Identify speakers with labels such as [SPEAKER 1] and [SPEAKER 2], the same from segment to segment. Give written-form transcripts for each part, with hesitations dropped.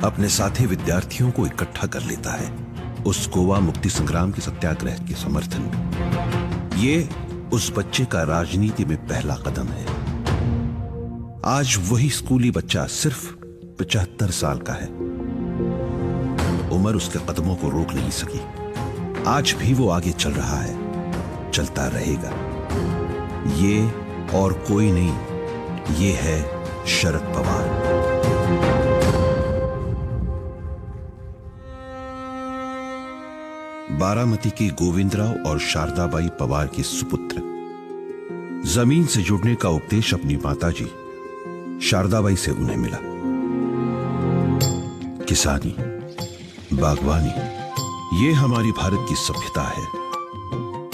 [SPEAKER 1] अपने साथी विद्यार्थियों को इकट्ठा कर लेता है उस गोवा मुक्ति संग्राम के सत्याग्रह के समर्थन में। ये उस बच्चे का राजनीति में पहला कदम है। आज वही स्कूली बच्चा सिर्फ 75 साल का है। उम्र उसके कदमों को रोक नहीं सकी। आज भी वो आगे चल रहा है, चलता रहेगा। ये और कोई नहीं, ये है शरद पवार। बारामती की गोविंदराव और शारदाबाई पवार के सुपुत्र। जमीन से जुड़ने का उपदेश अपनी माताजी शारदाबाई से उन्हें मिला। किसानी, बागवानी, ये हमारी भारत की सभ्यता है,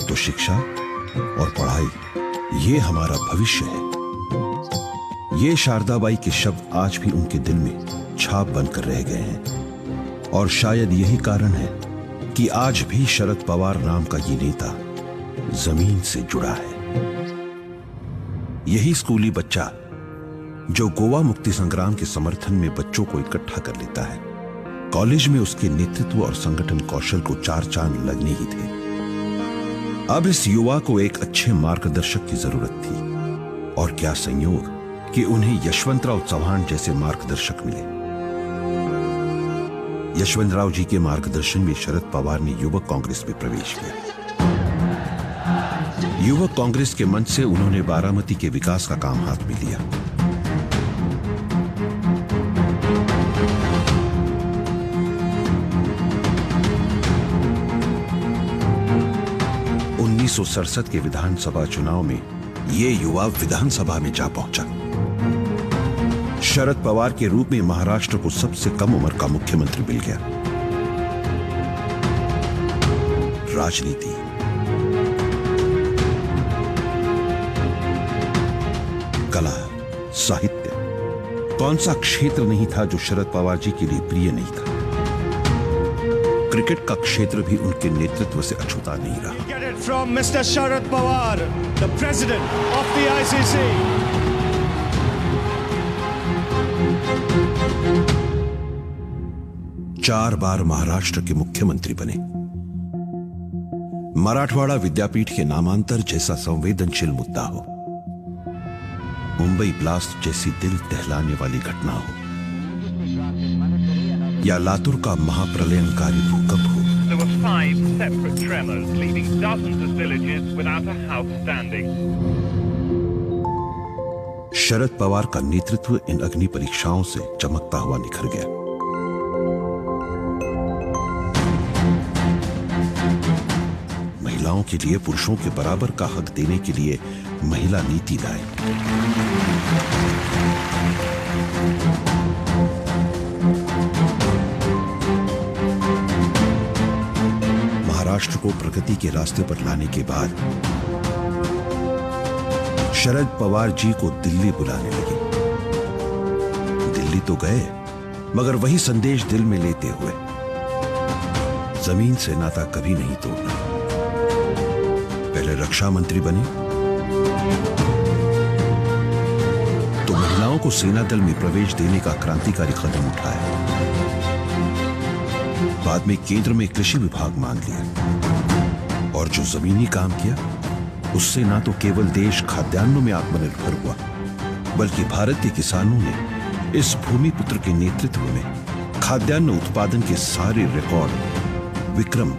[SPEAKER 1] तो शिक्षा और पढ़ाई ये हमारा भविष्य है। ये शारदाबाई के शब्द आज भी उनके दिल में छाप बनकर रह गए हैं। और शायद यही कारण है कि आज भी शरद पवार नाम का ये नेता जमीन से जुड़ा है। यही स्कूली बच्चा जो गोवा मुक्ति संग्राम के समर्थन में बच्चों को इकट्ठा कर लेता है। कॉलेज में उसके नेतृत्व और संगठन कौशल को 4 चांद लगने ही थे। अब इस युवा को एक अच्छे मार्गदर्शक की जरूरत थी, और क्या संयोग कि उन्हें यशवंतराव चौहान जैसे मार्गदर्शक मिले। यशवंतराव जी के मार्गदर्शन में शरद पवार ने युवक कांग्रेस में प्रवेश किया। युवक कांग्रेस के मंच से उन्होंने बारामती के विकास का काम हाथ में लिया। के विधानसभा चुनाव में यह युवा विधानसभा में जा पहुंचा। शरद पवार के रूप में महाराष्ट्र को सबसे कम उम्र का मुख्यमंत्री मिल गया। राजनीति, कला, साहित्य, कौन सा क्षेत्र नहीं था जो शरद पवार जी के लिए प्रिय नहीं था। क्रिकेट का क्षेत्र भी उनके नेतृत्व से अछूता नहीं रहा।
[SPEAKER 2] From Mr. Sharad Pawar, the President of the ICC.
[SPEAKER 1] चार बार महाराष्ट्र के मुख्यमंत्री बने। मराठवाड़ा विद्यापीठ के नामांतर जैसा संवेदनशील मुद्दा हो, मुंबई ब्लास्ट जैसी दिल दहलाने वाली घटना हो, या लातूर का महाप्रलयंकारी भूकंप हो,
[SPEAKER 3] There were 5 separate tremors, leaving dozens of villages without a house standing.
[SPEAKER 1] Sharad Pawar का नेतृत्व इन अग्नि परीक्षाओं से चमकता हुआ निखर गया। महिलाओं के लिए पुरुषों के बराबर का हक देने के लिए महिला नीति लाए। महाराष्ट्र को प्रगति के रास्ते पर लाने के बाद शरद पवार जी को दिल्ली बुलाने लगे। दिल्ली तो गए, मगर वही संदेश दिल में लेते हुए, जमीन से नाता कभी नहीं तोड़ना। पहले रक्षा मंत्री बने, तो महिलाओं को सेना दल में प्रवेश देने का क्रांतिकारी कदम उठाया। बाद में केंद्र में कृषि विभाग मान लिया, और जो जमीनी काम किया उससे ना तो केवल देश खाद्यान्नों में आत्मनिर्भर हुआ, बल्कि भारत के किसानों ने इस भूमिपुत्र के नेतृत्व में खाद्यान्न उत्पादन के सारे रिकॉर्ड विक्रम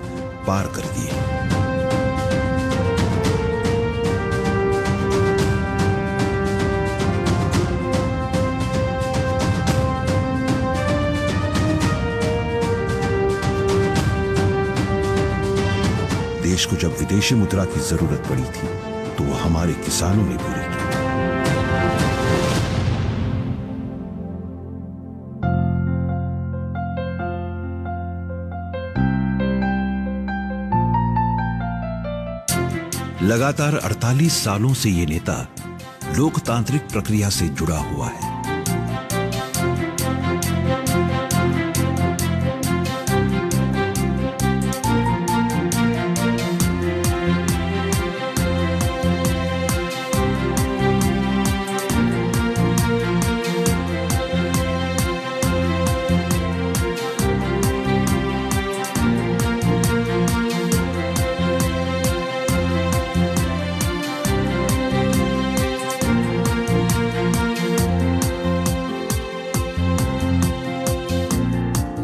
[SPEAKER 1] पार कर दिए। देश को जब विदेशी मुद्रा की जरूरत पड़ी थी, तो वो हमारे किसानों ने पूरी की। लगातार 48 सालों से ये नेता लोकतांत्रिक प्रक्रिया से जुड़ा हुआ है।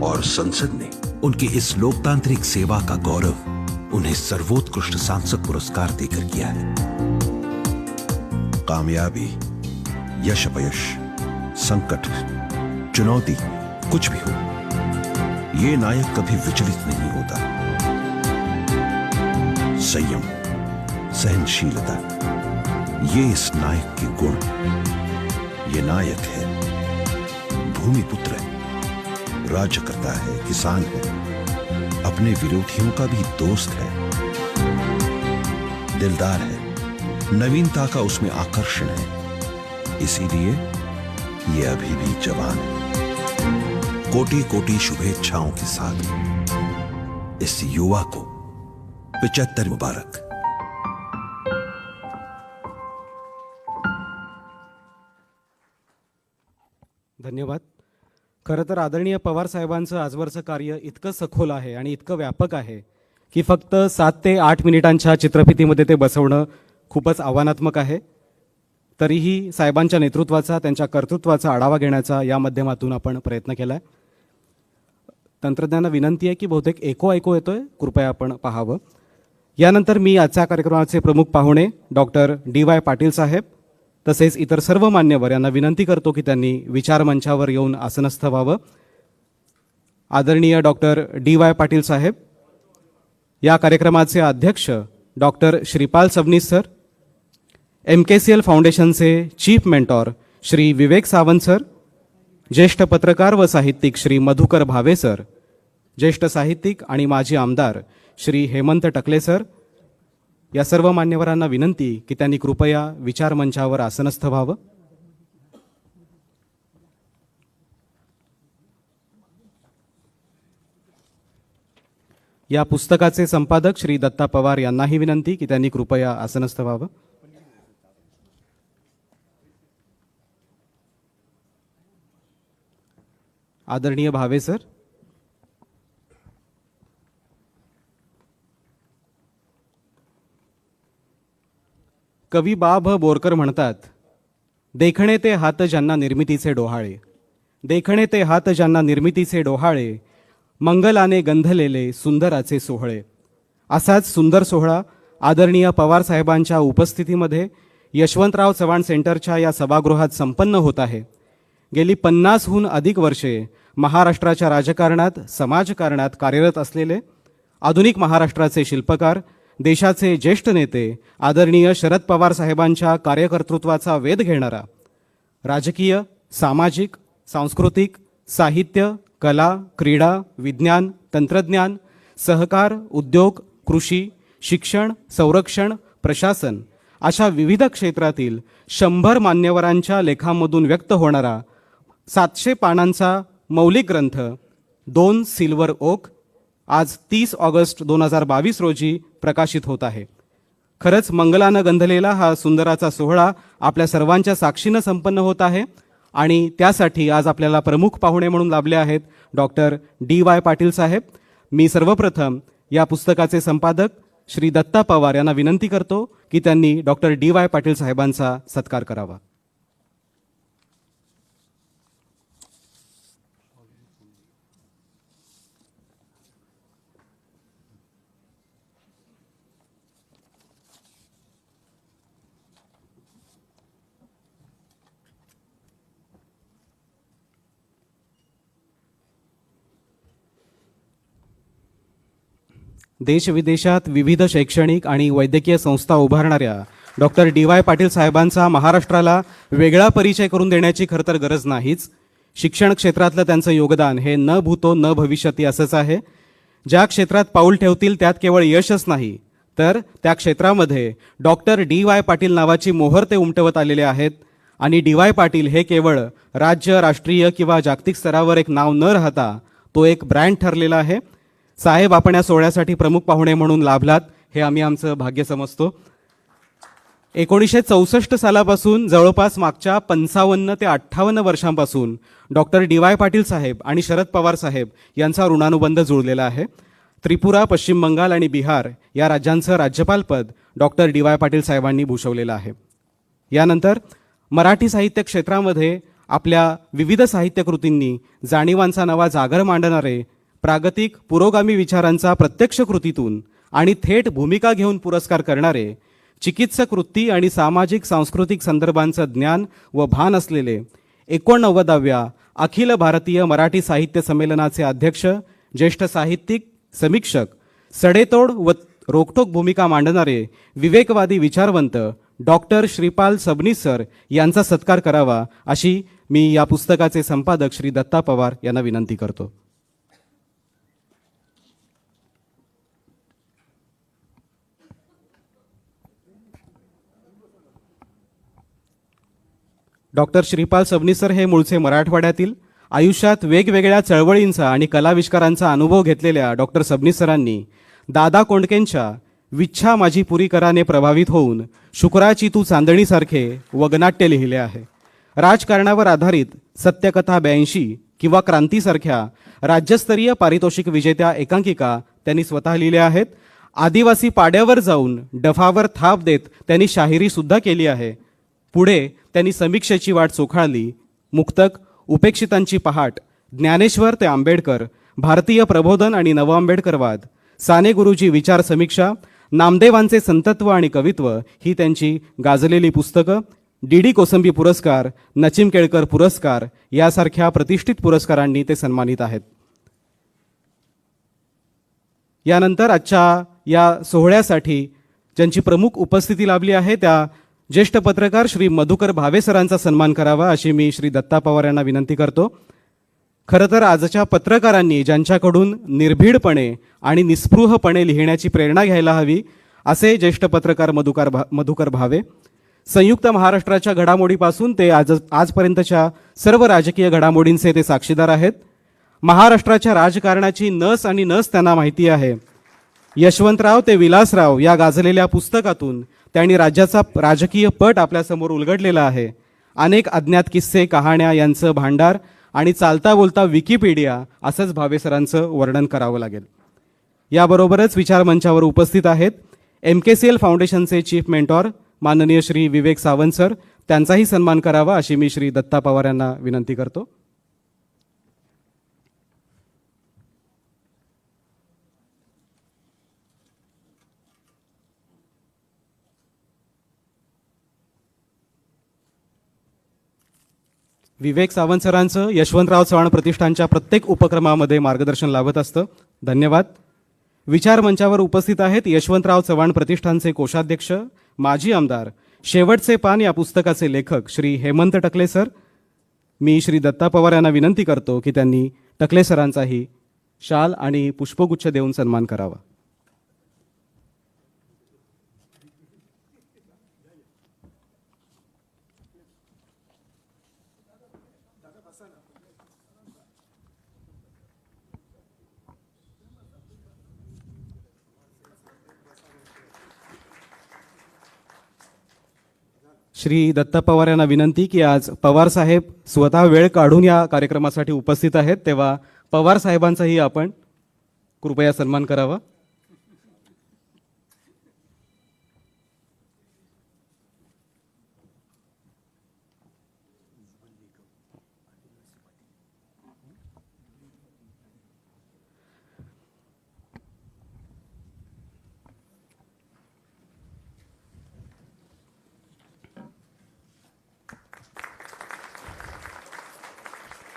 [SPEAKER 1] और संसद ने उनकी इस लोकतांत्रिक सेवा का गौरव उन्हें सर्वोत्कृष्ट सांसद पुरस्कार देकर किया है। कामयाबी, यश अपयश, संकट, चुनौती कुछ भी हो, ये नायक कभी विचलित नहीं होता। संयम, सहनशीलता, ये इस नायक के गुण। ये नायक है, भूमिपुत्र है, राज्य करता है, किसान है, अपने विरोधियों का भी दोस्त है, दिलदार है, नवीनता का उसमें आकर्षण है, इसीलिए ये अभी भी जवान है। कोटि कोटि शुभेच्छाओं के साथ इस युवा को 75 मुबारक।
[SPEAKER 4] धन्यवाद। खरं तर आदरणीय पवार साहेबांचं आजवरचं कार्य इतकं सखोल आहे आणि इतकं व्यापक आहे की फक्त 7 ते 8 मिनिटांच्या चित्रफितीमध्ये ते बसवणं खूपच आव्हानात्मक आहे। तरीही साहेबांच्या नेतृत्वाचा, त्यांच्या कर्तृत्वाचा आढावा घेण्याचा या माध्यमातून आपण प्रयत्न केला आहे। तंत्रज्ञांना विनंती आहे की बहुतेक एको येतोय, कृपया आपण पाहावं। यानंतर मी आजच्या कार्यक्रमाचे प्रमुख पाहुणे डॉक्टर DY पाटील साहेब तसेच इतर सर्व मान्यवर यांना विनंती करतो की त्यांनी विचारमंचावर येऊन आसनस्थ व्हावं। आदरणीय डॉक्टर DY पाटील साहेब, या कार्यक्रमाचे अध्यक्ष doctor Shripal Sabnis sir, MKCL फाउंडेशनचे chief mentor Shri Vivek Sawant sir, ज्येष्ठ पत्रकार व साहित्यिक श्री मधुकर भावे सर, ज्येष्ठ साहित्यिक आणि माजी आमदार श्री हेमंत टकले सर, या सर्व मान्यवरांना विनंती की त्यांनी कृपया विचारमंचावर आसनस्थ व्हावं। या पुस्तकाचे संपादक श्री दत्ता पवार यांनाही विनंती की त्यांनी कृपया आसनस्थ व्हावं। आदरणीय भावे सर, कवी बा भ बोरकर म्हणतात, देखणे ते हात ज्यांना निर्मितीचे डोहाळे, देखणे ते हात ज्यांना निर्मितीचे डोहाळे, मंगलाने गंधलेले सुंदराचे सोहळे। असाच सुंदर सोहळा आदरणीय पवार साहेबांच्या उपस्थितीमध्ये यशवंतराव चव्हाण सेंटरच्या या सभागृहात संपन्न होत आहे। गेली 50हून अधिक वर्षे महाराष्ट्राच्या राजकारणात, समाजकारणात कार्यरत असलेले आधुनिक महाराष्ट्राचे शिल्पकार, देशाचे ज्येष्ठ नेते आदरणीय शरद पवार साहेबांच्या कार्यकर्तृत्वाचा वेध घेणारा, राजकीय, सामाजिक, सांस्कृतिक, साहित्य, कला, क्रीडा, विज्ञान, तंत्रज्ञान, सहकार, उद्योग, कृषी, शिक्षण, संरक्षण, प्रशासन अशा विविध क्षेत्रातील 100 मान्यवरांच्या लेखांमधून व्यक्त होणारा 700 पानांचा मौलिक ग्रंथ 2 सिल्वर ओक आज 30 ऑगस्ट 2022 रोजी प्रकाशित होत आहे। खरंच मंगलानं गंधलेला हा सुंदराचा सोहळा आपल्या सर्वांच्या साक्षीनं संपन्न होत आहे आणि त्यासाठी आज आपल्याला प्रमुख पाहुणे म्हणून लाभले आहेत डॉक्टर DY पाटील साहेब। मी सर्वप्रथम या पुस्तकाचे संपादक श्री दत्ता पवार यांना विनंती करतो की त्यांनी डॉक्टर DY पाटील साहेबांचा सत्कार करावा। देश विदेशात विविध शैक्षणिक आणि वैद्यकीय संस्था उभारणाऱ्या डॉक्टर DY पाटील साहेबांचा महाराष्ट्राला वेगळा परिचय करून देण्याची खरं तर गरज नाहीच। शिक्षण क्षेत्रातलं त्यांचं योगदान हे न भूतो न भविष्यती असंच आहे। ज्या क्षेत्रात पाऊल ठेवतील त्यात केवळ यशच नाही तर त्या क्षेत्रामध्ये डॉक्टर DY पाटील नावाची मोहर ते उमटवत आलेले आहेत आणि DY पाटील हे केवळ राज्य, राष्ट्रीय किंवा जागतिक स्तरावर एक नाव न राहता तो एक ब्रँड ठरलेला आहे। साहेब, आपण या सोहळ्यासाठी प्रमुख पाहुणे म्हणून लाभलात हे आम्ही आमचं भाग्य समजतो। 1964 सालापासून जवळपास मागच्या 55 ते 58 वर्षांपासून डॉक्टर DY पाटील साहेब आणि शरद पवार साहेब यांचा ऋणानुबंध जुळलेला आहे। त्रिपुरा, पश्चिम बंगाल आणि बिहार या राज्यांचं राज्यपालपद डॉक्टर DY पाटील साहेबांनी भूषवलेलं आहे। यानंतर मराठी साहित्य क्षेत्रामध्ये आपल्या विविध साहित्यकृतींनी जाणीवांचा नवा जागर मांडणारे, प्रागतिक पुरोगामी विचारांचा प्रत्यक्ष कृतीतून आणि थेट भूमिका घेऊन पुरस्कार करणारे, चिकित्सक वृत्ती आणि सामाजिक सांस्कृतिक संदर्भांचं ज्ञान व भान असलेले 89व्या अखिल भारतीय मराठी साहित्य संमेलनाचे अध्यक्ष, ज्येष्ठ साहित्यिक, समीक्षक, सडेतोड व रोखठोक भूमिका मांडणारे विवेकवादी विचारवंत डॉक्टर श्रीपाल सबनीस सर यांचा सत्कार करावा अशी मी या पुस्तकाचे संपादक श्री दत्ता पवार यांना विनंती करतो. डॉक्टर श्रीपाल सबनीस सर हे मूळचे मराठवाड्यातील, आयुष्यात वेगवेगळ्या चळवळींचा आणि कलाविष्कारांचा अनुभव घेतलेल्या डॉक्टर सबनीस सरांनी दादा कोंडकेंच्या विच्छा माझी पुरी कराने प्रभावित होऊन शुक्राची तू चांदणीसारखे वगनाट्य लिहिले आहे. राजकारणावर आधारित सत्यकथा 82 किंवा क्रांतीसारख्या राज्यस्तरीय पारितोषिक विजेत्या एकांकिका त्यांनी स्वतः लिहिल्या आहेत. आदिवासी पाड्यावर जाऊन डफावर थाप देत त्यांनी शाहिरी सुद्धा केली आहे. पुढे त्यांनी समीक्षेची वाट चोखाळली. मुक्तक, उपेक्षितांची पहाट, ज्ञानेश्वर ते आंबेडकर, भारतीय प्रबोधन आणि नव आंबेडकरवाद, साने गुरुजी विचार समीक्षा, नामदेवांचे संतत्व आणि कवित्व ही त्यांची गाजलेली पुस्तकं. डी कोसंबी पुरस्कार, नचिम केळकर पुरस्कार यासारख्या प्रतिष्ठित पुरस्कारांनी ते सन्मानित आहेत. यानंतर आजच्या या सोहळ्यासाठी ज्यांची प्रमुख उपस्थिती लाभली आहे त्या ज्येष्ठ पत्रकार श्री मधुकर भावे सरांचा सन्मान करावा अशी मी श्री दत्ता पवार यांना विनंती करतो. खरं तर आजच्या पत्रकारांनी ज्यांच्याकडून निर्भीडपणे आणि निस्पृहपणे लिहिण्याची प्रेरणा घ्यायला हवी असे ज्येष्ठ पत्रकार मधुकर भावे संयुक्त महाराष्ट्राच्या घडामोडीपासून ते आजपर्यंतच्या सर्व राजकीय घडामोडींचे ते साक्षीदार आहेत. महाराष्ट्राच्या राजकारणाची नस आणि नस त्यांना माहिती आहे. यशवंतराव ते विलासराव या गाजलेल्या पुस्तकातून त्यांनी राज्याचा राजकीय पट आपल्यासमोर उलगडलेला आहे. अनेक अज्ञात किस्से, कहाण्या यांचं भांडार आणि चालता बोलता विकिपीडिया असंच भावे सरांचं वर्णन करावं लागेल. याबरोबरच विचारमंचावर उपस्थित आहेत MKCL फाउंडेशनचे चीफ मेंटॉर माननीय श्री विवेक सावंत सर, त्यांचाही सन्मान करावा अशी मी श्री दत्ता पवार यांना विनंती करतो. विवेक सावंत सरांचं यशवंतराव चव्हाण प्रतिष्ठानच्या प्रत्येक उपक्रमामध्ये मार्गदर्शन लाभत असतं. धन्यवाद. विचार मंचावर उपस्थित आहेत यशवंतराव चव्हाण प्रतिष्ठानचे कोषाध्यक्ष, माजी आमदार, शेवटचे पान या पुस्तकाचे लेखक श्री हेमंत टकले सर. मी श्री दत्ता पवार यांना विनंती करतो की त्यांनी टकले सरांचाही शाल आणि पुष्पगुच्छ देऊन सन्मान करावा. श्री दत्ता पवार यांना विनंती की आज पवार साहेब स्वतः वेळ काढून या कार्यक्रमासाठी उपस्थित आहेत, तेव्हा पवार साहेबांचाही आपण कृपया सन्मान करावा.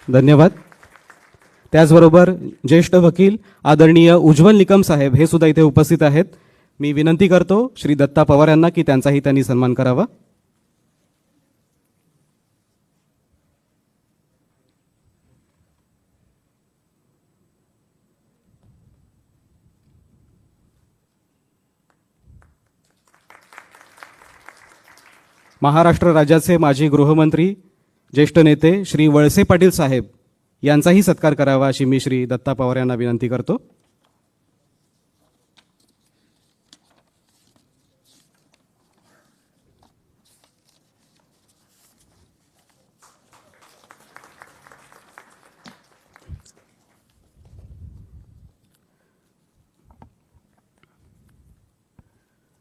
[SPEAKER 4] धन्यवाद. त्याचबरोबर ज्येष्ठ वकील आदरणीय उज्ज्वल निकम साहेब हे सुद्धा इथे उपस्थित आहेत. मी विनंती करतो श्री दत्ता पवार यांना की त्यांचाही त्यांनी सन्मान करावा. महाराष्ट्र राज्याचे माजी गृहमंत्री, ज्येष्ठ नेते श्री वळसे पाटील साहेब यांचाही सत्कार करावा अशी मी श्री दत्ता पवार यांना विनंती करतो.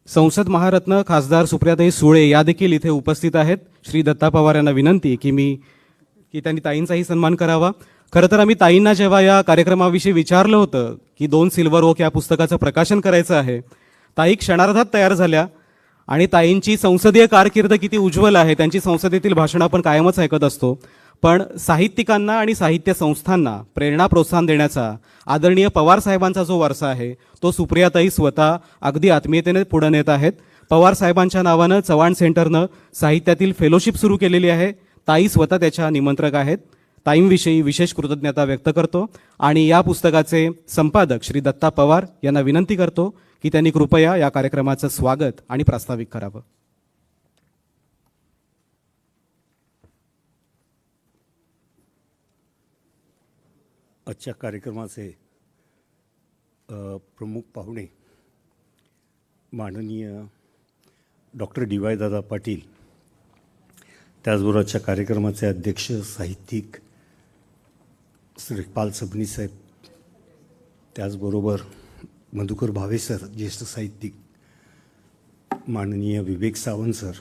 [SPEAKER 4] संसद महारत्न खासदार सुप्रियाताई सुळे या देखील इथे उपस्थित आहेत. श्री दत्ता पवार यांना विनंती की मी की त्यांनी ताईंचाही सन्मान करावा. खरं तर आम्ही ताईंना जेव्हा या कार्यक्रमाविषयी विचारलं होतं की 2 सिल्वर ओक या पुस्तकाचं प्रकाशन करायचं आहे, ताई क्षणार्धात तयार झाल्या. आणि ताईंची संसदीय कारकीर्द किती उज्ज्वल आहे, त्यांची संसदेतील भाषणं आपण कायमच ऐकत असतो. पण साहित्यिकांना आणि साहित्य संस्थांना प्रेरणा प्रोत्साहन देण्याचा आदरणीय पवार साहेबांचा जो वारसा आहे तो सुप्रियाताई स्वतः अगदी आत्मीयतेने पुढे नेत आहेत. पवार साहेबांच्या नावानं चव्हाण सेंटरनं साहित्यातील फेलोशिप सुरू केलेली आहे. ताई स्वतः त्याच्या निमंत्रक आहेत. ताईंविषयी विशेष कृतज्ञता व्यक्त करतो आणि या पुस्तकाचे संपादक श्री दत्ता पवार यांना विनंती करतो की त्यांनी कृपया या कार्यक्रमाचं स्वागत आणि प्रास्ताविक करावं.
[SPEAKER 5] आजच्या कार्यक्रमाचे प्रमुख पाहुणे माननीय डॉक्टर डी.वाय. दादा पाटील, त्याचबरोबर आजच्या कार्यक्रमाचे अध्यक्ष साहित्यिक श्रीपाल सबनी साहेब, त्याचबरोबर मधुकर भावे सर ज्येष्ठ साहित्यिक, माननीय विवेक सावंत सर,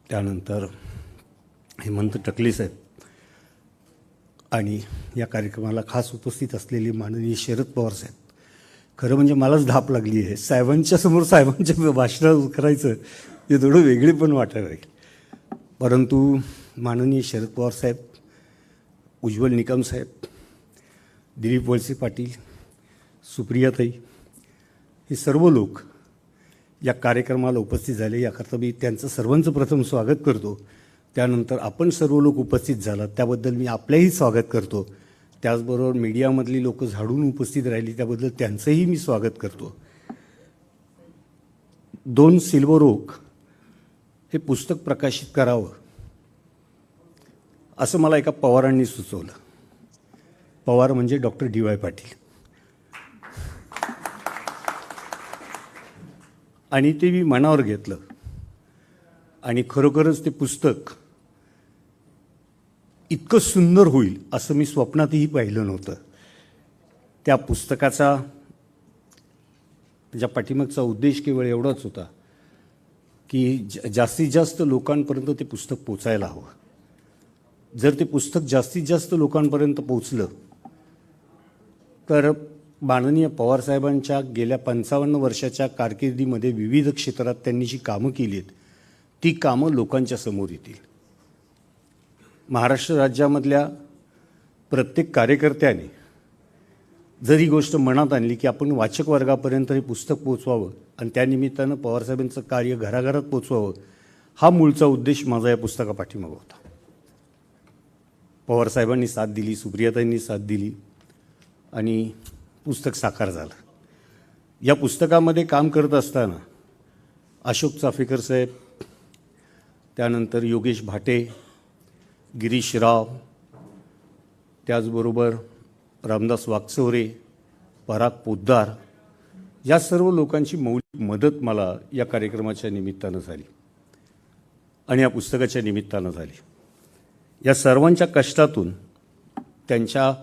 [SPEAKER 5] त्यानंतर हेमंत टकले साहेब आणि या कार्यक्रमाला खास उपस्थित असलेले माननीय शरद पवार साहेब. खरं म्हणजे मलाच धाप लागली आहे, साहेबांच्या समोर साहेबांच्या भाषण करायचं हे थोडं वेगळे पण वाटायला लागेल. परंतु माननीय शरद पवार साहेब, उज्ज्वल निकम साहेब, दिलीप वळसे पाटील, सुप्रियाताई, हे सर्व लोक या कार्यक्रमाला उपस्थित झाले, याकरता मी त्यांचं सर्वांचं प्रथम स्वागत करतो. त्यानंतर आपण सर्व लोक उपस्थित झालात त्याबद्दल मी आपलेही स्वागत करतो. त्याचबरोबर मीडियामधली लोक झाडून उपस्थित राहिली त्याबद्दल त्यांचंही मी स्वागत करतो. 2 सिल्वर ओक हे पुस्तक प्रकाशित करावं असं मला एका पवारांनी सुचवलं. पवार म्हणजे डॉक्टर डी.वाय. पाटील. आणि ते मी मनावर घेतलं आणि खरोखरच ते पुस्तक इतकं सुंदर होईल असं मी स्वप्नातही पाहिलं नव्हतं. त्या पुस्तकाचा त्याच्या पाठीमागचा उद्देश केवळ एवढाच होता की जास्तीत जास्त लोकांपर्यंत ते पुस्तक पोचायला हवं. जर ते पुस्तक जास्तीत जास्त लोकांपर्यंत पोचलं तर माननीय पवारसाहेबांच्या गेल्या 55 वर्षाच्या कारकिर्दीमध्ये विविध क्षेत्रात त्यांनी जी कामं केली आहेत ती कामं लोकांच्या समोर येतील. महाराष्ट्र राज्यामधल्या प्रत्येक कार्यकर्त्याने जर ही गोष्ट मनात आणली की आपण वाचक वर्गापर्यंत हे पुस्तक पोचवावं आणि त्यानिमित्तानं पवारसाहेबांचं कार्य घराघरात पोचवावं, हा मूळचा उद्देश माझा या पुस्तकापाठीमागं होता. पवारसाहेबांनी साथ दिली, सुप्रियाताईंनी साथ दिली आणि पुस्तक साकार झालं. या पुस्तकामध्ये काम करत असताना अशोक चाफेकर साहेब, त्यानंतर योगेश भाटे, गिरीश राव, त्याचबरोबर रामदास वाकचौरे, पराग पोद्दार, या सर्व लोकांची मौलिक मदत मला या कार्यक्रमाच्या निमित्तानं झाली आणि या पुस्तकाच्या निमित्तानं झाली. या सर्वांच्या कष्टातून, त्यांच्या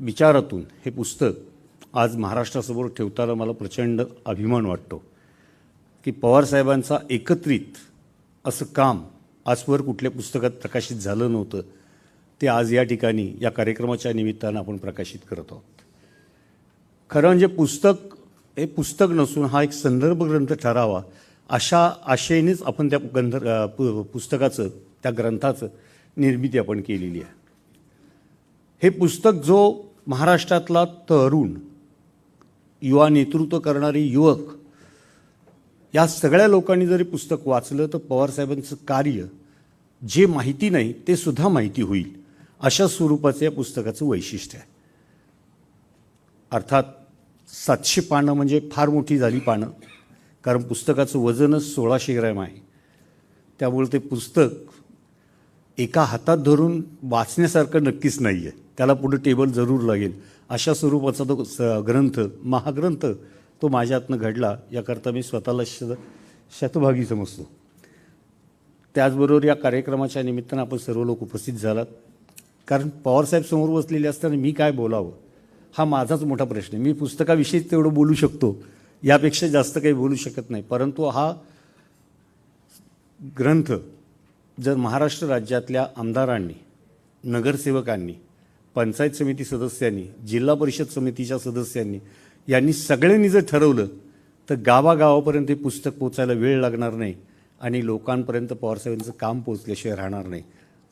[SPEAKER 5] विचारातून हे पुस्तक आज महाराष्ट्रासमोर ठेवताना मला प्रचंड अभिमान वाटतो की पवारसाहेबांचा एकत्रित असं काम आजवर कुठल्या पुस्तकात प्रकाशित झालं नव्हतं, ते आज या ठिकाणी या कार्यक्रमाच्या निमित्तानं आपण प्रकाशित करत आहोत. खरं म्हणजे पुस्तक हे पुस्तक नसून हा एक संदर्भ ग्रंथ ठरावा अशा आशेनेच आपण त्या पुस्तकाचं, त्या ग्रंथाचं निर्मिती आपण केलेली आहे. हे पुस्तक जो महाराष्ट्रातला तरुण, युवा नेतृत्व करणारे युवक, या सगळ्या लोकांनी जरी पुस्तक वाचलं तर पवारसाहेबांचं कार्य जे माहिती नाही ते सुद्धा माहिती होईल, अशा स्वरूपाचं या पुस्तकाचं वैशिष्ट्य आहे. अर्थात 700 पानं म्हणजे फार मोठी झाली पानं, कारण पुस्तकाचं वजनच 1600 ग्रॅम आहे. त्यामुळे ते पुस्तक एका हातात धरून वाचण्यासारखं नक्कीच नाही आहे, त्याला पुढे टेबल जरूर लागेल. अशा स्वरूपाचा तो ग्रंथ, महाग्रंथ तो माझ्या हातनं घडला, याकरता मी स्वतःला शतभागी समजतो. त्याचबरोबर या कार्यक्रमाच्या निमित्तानं आपण सर्व लोक उपस्थित झालात, कारण पवारसाहेब समोर बसलेले असताना मी काय बोलावं हा माझाच मोठा प्रश्न आहे. मी पुस्तकाविषयीच तेवढं बोलू शकतो, यापेक्षा जास्त काही बोलू शकत नाही. परंतु हा ग्रंथ जर महाराष्ट्र राज्यातल्या आमदारांनी, नगरसेवकांनी, पंचायत समिती सदस्यांनी, जिल्हा परिषद समितीच्या सदस्यांनी यांनी सगळ्यांनी जर ठरवलं तर गावागावापर्यंत हे पुस्तक पोचायला वेळ लागणार नाही आणि लोकांपर्यंत पवारसाहेबांचं काम पोचल्याशिवाय राहणार नाही.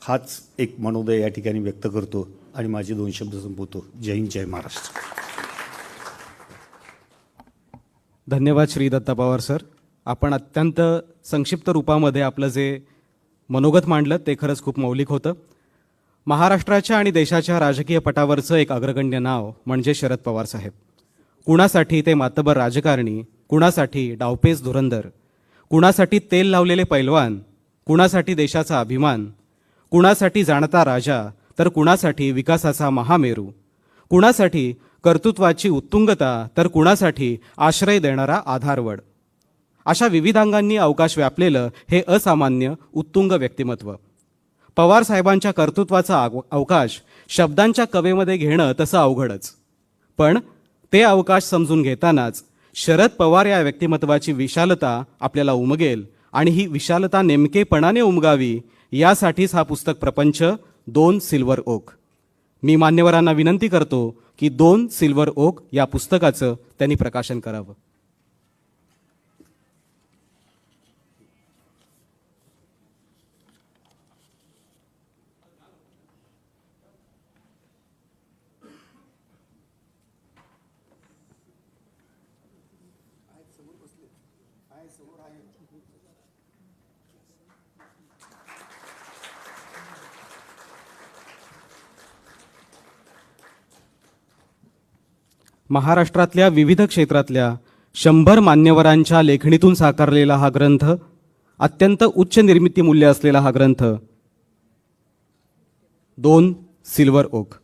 [SPEAKER 5] हाच एक मनोदय या ठिकाणी व्यक्त करतो आणि माझे 2 शब्द संपवतो. जय हिंद, जय महाराष्ट्र.
[SPEAKER 4] धन्यवाद श्री दत्ता पवार सर. आपण अत्यंत संक्षिप्त रूपामध्ये आपलं जे मनोगत मांडलं ते खरंच खूप मौलिक होतं. महाराष्ट्राच्या आणि देशाच्या राजकीय पटावरचं एक अग्रगण्य नाव म्हणजे शरद पवार साहेब. कुणासाठी ते मातबर राजकारणी, कुणासाठी डावपेच धुरंधर, कुणासाठी तेल लावलेले पैलवान, कुणासाठी देशाचा अभिमान, कुणासाठी जाणता राजा, तर कुणासाठी विकासाचा महामेरू, कुणासाठी कर्तृत्वाची उत्तुंगता, तर कुणासाठी आश्रय देणारा आधारवड. अशा विविधांगांनी अवकाश व्यापलेलं हे असामान्य उत्तुंग व्यक्तिमत्व. पवार साहेबांच्या कर्तृत्वाचा अवकाश शब्दांच्या कवेमध्ये घेणं तसं अवघडच, पण ते अवकाश समजून घेतानाच शरद पवार या व्यक्तिमत्वाची विशालता आपल्याला उमगेल आणि ही विशालता नेमकेपणाने उमगावी यासाठीच हा पुस्तक प्रपंच 2 सिल्वर ओक. मी मान्यवरांना विनंती करतो की 2 सिल्वर ओक या पुस्तकाचं त्यांनी प्रकाशन करावं. महाराष्ट्रातल्या विविध क्षेत्रातल्या 100 मान्यवरांच्या लेखणीतून साकारलेला हा ग्रंथ, अत्यंत उच्च निर्मिती मूल्य असलेला हा ग्रंथ 2 सिल्वर ओक.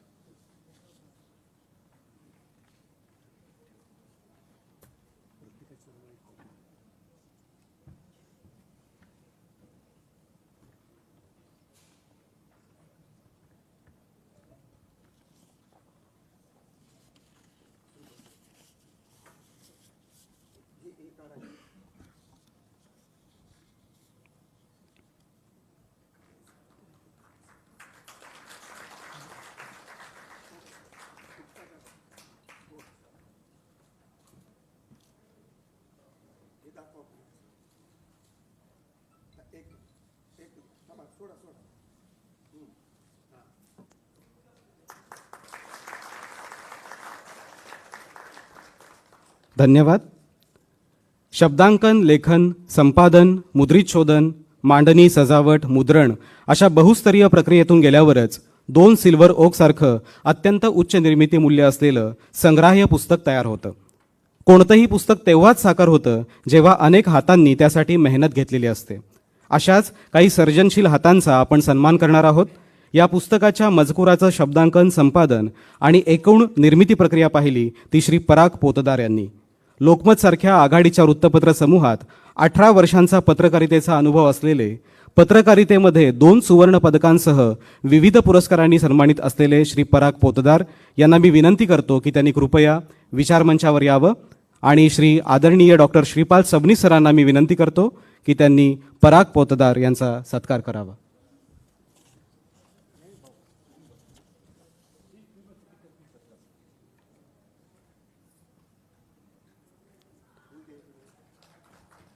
[SPEAKER 4] धन्यवाद. शब्दांकन, लेखन, संपादन, मुद्रित शोधन, मांडणी, सजावट, मुद्रण अशा बहुस्तरीय प्रक्रियेतून गेल्यावरच 2 सिल्वर ओक सारखं अत्यंत उच्च निर्मिती मूल्य असलेलं संग्राह्य पुस्तक तयार होतं. कोणतंही पुस्तक तेव्हाच साकार होतं जेव्हा अनेक हातांनी त्यासाठी मेहनत घेतलेली असते. अशाच काही सर्जनशील हातांचा आपण सन्मान करणार आहोत. या पुस्तकाच्या मजकुराचं शब्दांकन, संपादन आणि एकूण निर्मिती प्रक्रिया पाहिली ती श्री पराग पोतदार यांनी. लोकमत सारख्या आघाडीच्या वृत्तपत्र समूहात 18 वर्षांचा पत्रकारितेचा अनुभव असलेले, पत्रकारितेमध्ये 2 सुवर्ण पदकांसह विविध पुरस्कारांनी सन्मानित असलेले श्री पराग पोतदार यांना मी विनंती करतो की त्यांनी कृपया विचारमंचावर यावं आणि श्री आदरणीय डॉक्टर श्रीपाल सबनीस सरांना मी विनंती करतो की त्यांनी पराग पोतदार यांचा सत्कार करावा.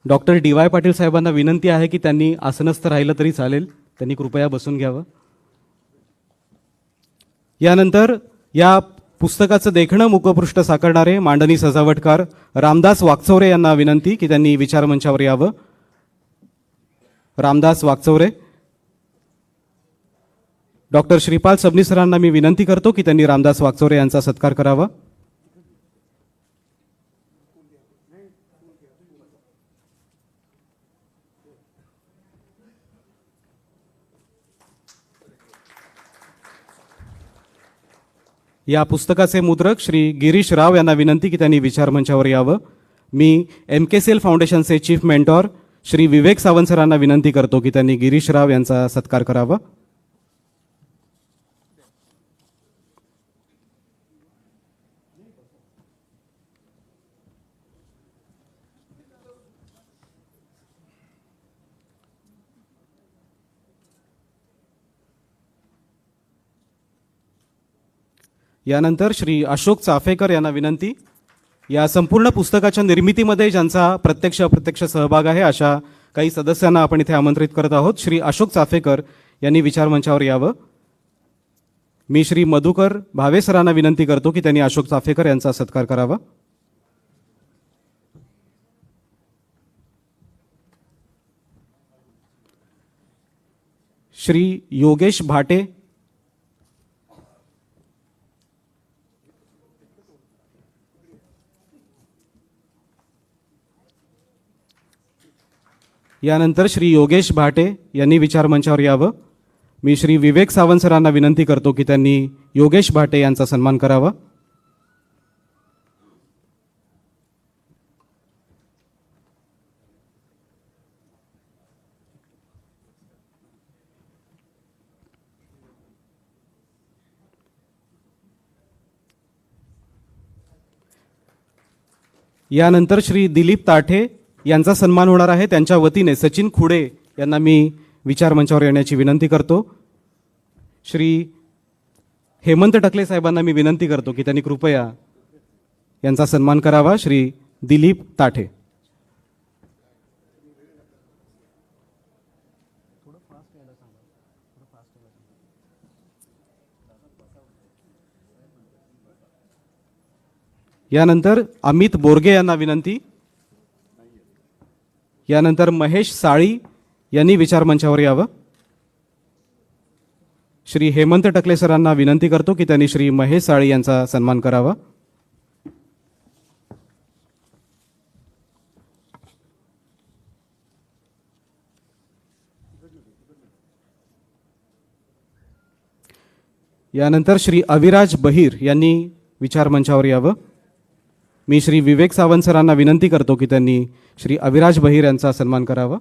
[SPEAKER 4] डॉक्टर DY पाटील साहेबांना विनंती आहे की त्यांनी आसनस्थ राहिलं तरी चालेल, त्यांनी कृपया बसून घ्यावं. यानंतर या पुस्तकाचं देखणं मुखपृष्ठ साकारणारे मांडणी सजावटकार रामदास वाकचौरे यांना विनंती की त्यांनी विचारमंचावर यावं. रामदास वाकचौरे. डॉक्टर श्रीपाल सबनीस सरांना मी विनंती करतो की त्यांनी रामदास वाकचौरे यांचा सत्कार करावा. या पुस्तकाचे मुद्रक श्री गिरीश राव यांना विनंती की त्यांनी विचारमंचावर यावं. मी MKCL फाउंडेशनचे चीफ मेंटॉर श्री विवेक सावंत सरांना विनंती करतो की त्यांनी गिरीश राव यांचा सत्कार करावा. यानंतर श्री अशोक चाफेकर यांना विनंती, या संपूर्ण पुस्तकाच्या निर्मितीमध्ये ज्यांचा प्रत्यक्ष अप्रत्यक्ष सहभाग आहे अशा काही सदस्यांना आपण इथे आमंत्रित करत आहोत. श्री अशोक चाफेकर यांनी विचारमंचावर यावं. मी श्री मधुकर भावे सरांना विनंती करतो की त्यांनी अशोक चाफेकर यांचा सत्कार करावा. श्री योगेश भाटे, यानंतर श्री योगेश भाटे यांनी विचारमंचावर यावं. मी श्री विवेक सावंत सरांना विनंती करतो की त्यांनी योगेश भाटे यांचा सन्मान करावा. यानंतर श्री दिलीप ताठे यांचा सन्मान होणार आहे. त्यांच्या वतीने सचिन खुडे यांना मी विचारमंचावर येण्याची विनंती करतो. श्री हेमंत टकले साहेबांना मी विनंती करतो की त्यांनी कृपया यांचा सन्मान करावा. श्री दिलीप ताठे. यानंतर अमित बोरगे यांना विनंती. यानंतर महेश साळी यांनी विचारमंचावर यावं. श्री हेमंत टकले सरांना विनंती करतो की त्यांनी श्री महेश साळी यांचा सन्मान करावा. यानंतर श्री अविराज बहिर यांनी विचारमंचावर यावं. मी श्री विवेक सावंत सरांना विनंती करतो की त्यांनी श्री अविराज बहिर यांचा सन्मान करावा.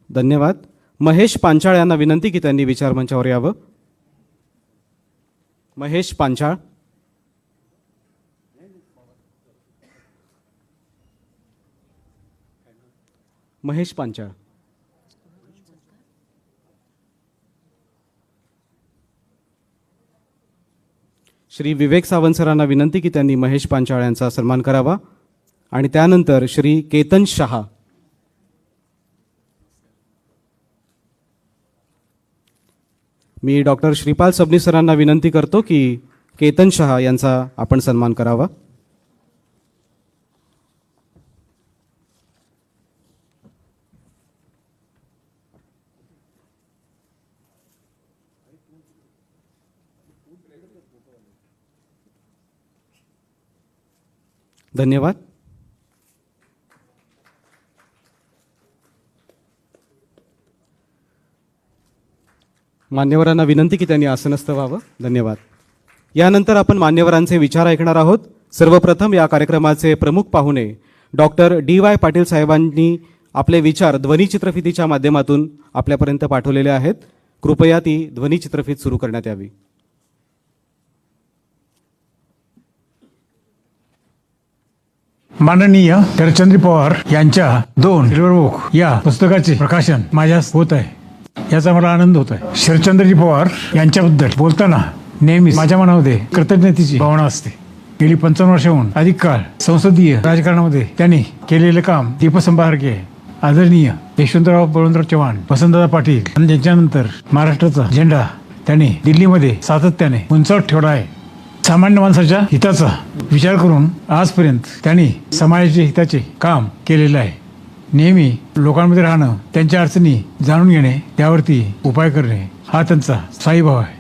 [SPEAKER 4] धन्यवाद. महेश पांचाळ यांना विनंती की त्यांनी विचारमंचावर यावं. महेश पांचाळ. महेश पांचाळ. श्री विवेक सावंत सरांना विनंती की त्यांनी महेश पांचाळ यांचा सन्मान करावा. आणि त्यानंतर श्री केतन शहा. मी डॉक्टर श्रीपाल सबनीस सरांना विनंती करतो की केतन शहा यांचा आपण सन्मान करावा. धन्यवाद. मान्यवरांना विनंती की त्यांनी आसनस्थ व्हावं. धन्यवाद. यानंतर आपण मान्यवरांचे विचार ऐकणार आहोत. सर्वप्रथम या कार्यक्रमाचे प्रमुख पाहुणे डॉक्टर DY पाटील साहेबांनी आपले विचार ध्वनिचित्रफितीच्या माध्यमातून आपल्यापर्यंत पाठवलेले आहेत. कृपया ती ध्वनिचित्रफित सुरू करण्यात यावी.
[SPEAKER 6] माननीय शरदचंद्र पवार यांच्या 2 सिल्वर ओक या पुस्तकाचे प्रकाशन माझ्यास होत आहे. याचा मला आनंद होत आहे. शरदचंद्रजी पवार यांच्याबद्दल बोलताना नेहमी माझ्या मनामध्ये कृतज्ञतेची भावना असते. गेली 55 वर्षाहून अधिक काळ संसदीय राजकारणामध्ये त्यांनी केलेले काम दीपस्तंभासारखे आदरणीय यशवंतराव बळवंतराव चव्हाण, वसंतदादा पाटील आणि त्यांच्यानंतर महाराष्ट्राचा झेंडा त्यांनी दिल्लीमध्ये सातत्याने उंचावत ठेवला आहे. सामान्य माणसाच्या हिताचा विचार करून आजपर्यंत त्यांनी समाजाच्या हिताचे काम केलेले आहे. नेहमी लोकांमध्ये राहणं, त्यांच्या अडचणी जाणून घेणे, त्यावरती उपाय करणे हा त्यांचा स्थायीभाव आहे.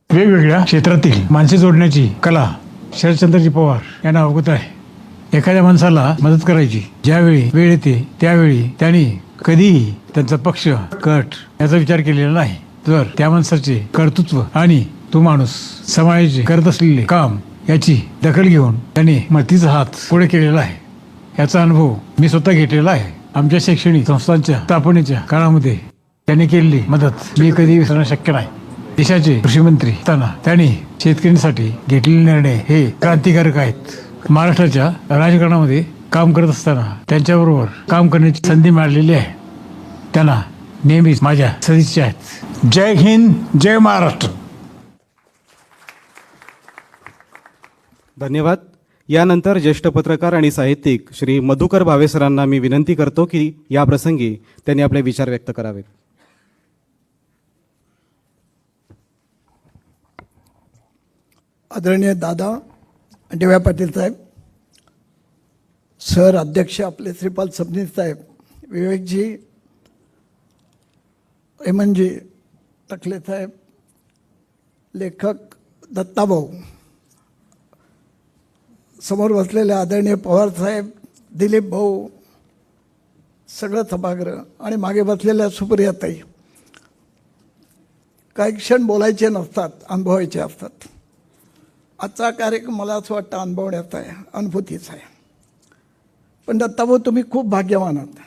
[SPEAKER 6] वेगवेगळ्या क्षेत्रातील माणसे जोडण्याची कला शरदचंद्रजी पवार यांना अवगत आहे. एखाद्या माणसाला मदत करायची ज्यावेळी वेळ येते त्यावेळी त्यांनी कधीही त्यांचा पक्ष कट याचा विचार केलेला नाही. तर त्या माणसाचे कर्तृत्व आणि तो माणूस समाजाचे करत असलेले काम याची दखल घेऊन त्यांनी मदतीचा हात पुढे केलेला आहे. याचा अनुभव मी स्वतः घेतलेला आहे. आमच्या शैक्षणिक संस्थांच्या स्थापनेच्या काळामध्ये त्यांनी केलेली मदत मी कधी विसरणं शक्य नाही. देशाचे कृषी मंत्री असताना त्यांनी शेतकऱ्यांसाठी घेतलेले निर्णय हे क्रांतिकारक आहेत. महाराष्ट्राच्या राजकारणामध्ये काम करत असताना त्यांच्याबरोबर काम करण्याची संधी मिळालेली आहे. त्यांना नेहमीच माझ्या सदिच्छा आहेत. जय हिंद, जय महाराष्ट्र.
[SPEAKER 4] धन्यवाद. यानंतर ज्येष्ठ पत्रकार आणि साहित्यिक श्री मधुकर भावे सरांना मी विनंती करतो की या प्रसंगी त्यांनी आपले विचार व्यक्त करावेत.
[SPEAKER 7] आदरणीय दादा डी.वाय. पाटील साहेब, सर अध्यक्ष आपले श्रीपाल सबनीस साहेब, विवेकजी, हेमंतजी टकले साहेब, लेखक दत्ताभाऊ, समोर बसलेले आदरणीय पवार साहेब, दिलीप भाऊ, सगळं सभागृह आणि मागे बसलेल्या सुप्रियाताई. काही क्षण बोलायचे नसतात, अनुभवायचे असतात. आजचा कार्यक्रम मला असं वाटतं अनुभवण्याचा आहे, अनुभूतीचा आहे. पण दत्ताभाऊ, तुम्ही खूप भाग्यवान आहात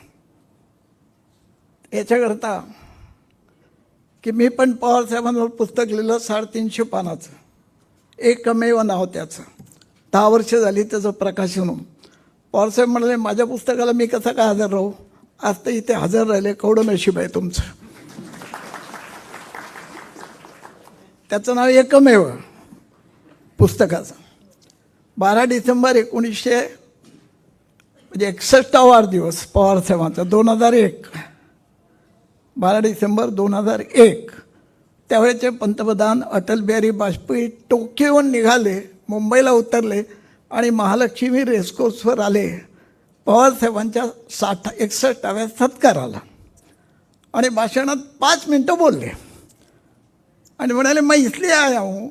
[SPEAKER 7] याच्याकरता की मी पण पवार साहेबांवर पुस्तक लिहिलं 350 पानाचं, एकमेव नाव त्याचं. 10 वर्ष झाली त्याचं प्रकाशन होऊन. पवारसाहेब म्हणाले, माझ्या पुस्तकाला मी कसा काय हजर राहू? आज तर इथे हजर राहिले, केवढं नशीब आहे तुमचं. त्याचं नाव एकमेव पुस्तकाचं. 12 डिसेंबर 1961 वाढदिवस पवारसाहेबांचा, 2001. 12 डिसेंबर 2001. त्यावेळेचे पंतप्रधान अटल बिहारी वाजपेयी टोकियोहून निघाले, मुंबईला उतरले आणि महालक्ष्मी रेसकोर्सवर आले. पवारसाहेबांच्या 61व्या सत्काराला आणि भाषणात 5 मिनटं बोलले आणि म्हणाले, मैं इसलिए आया हूँ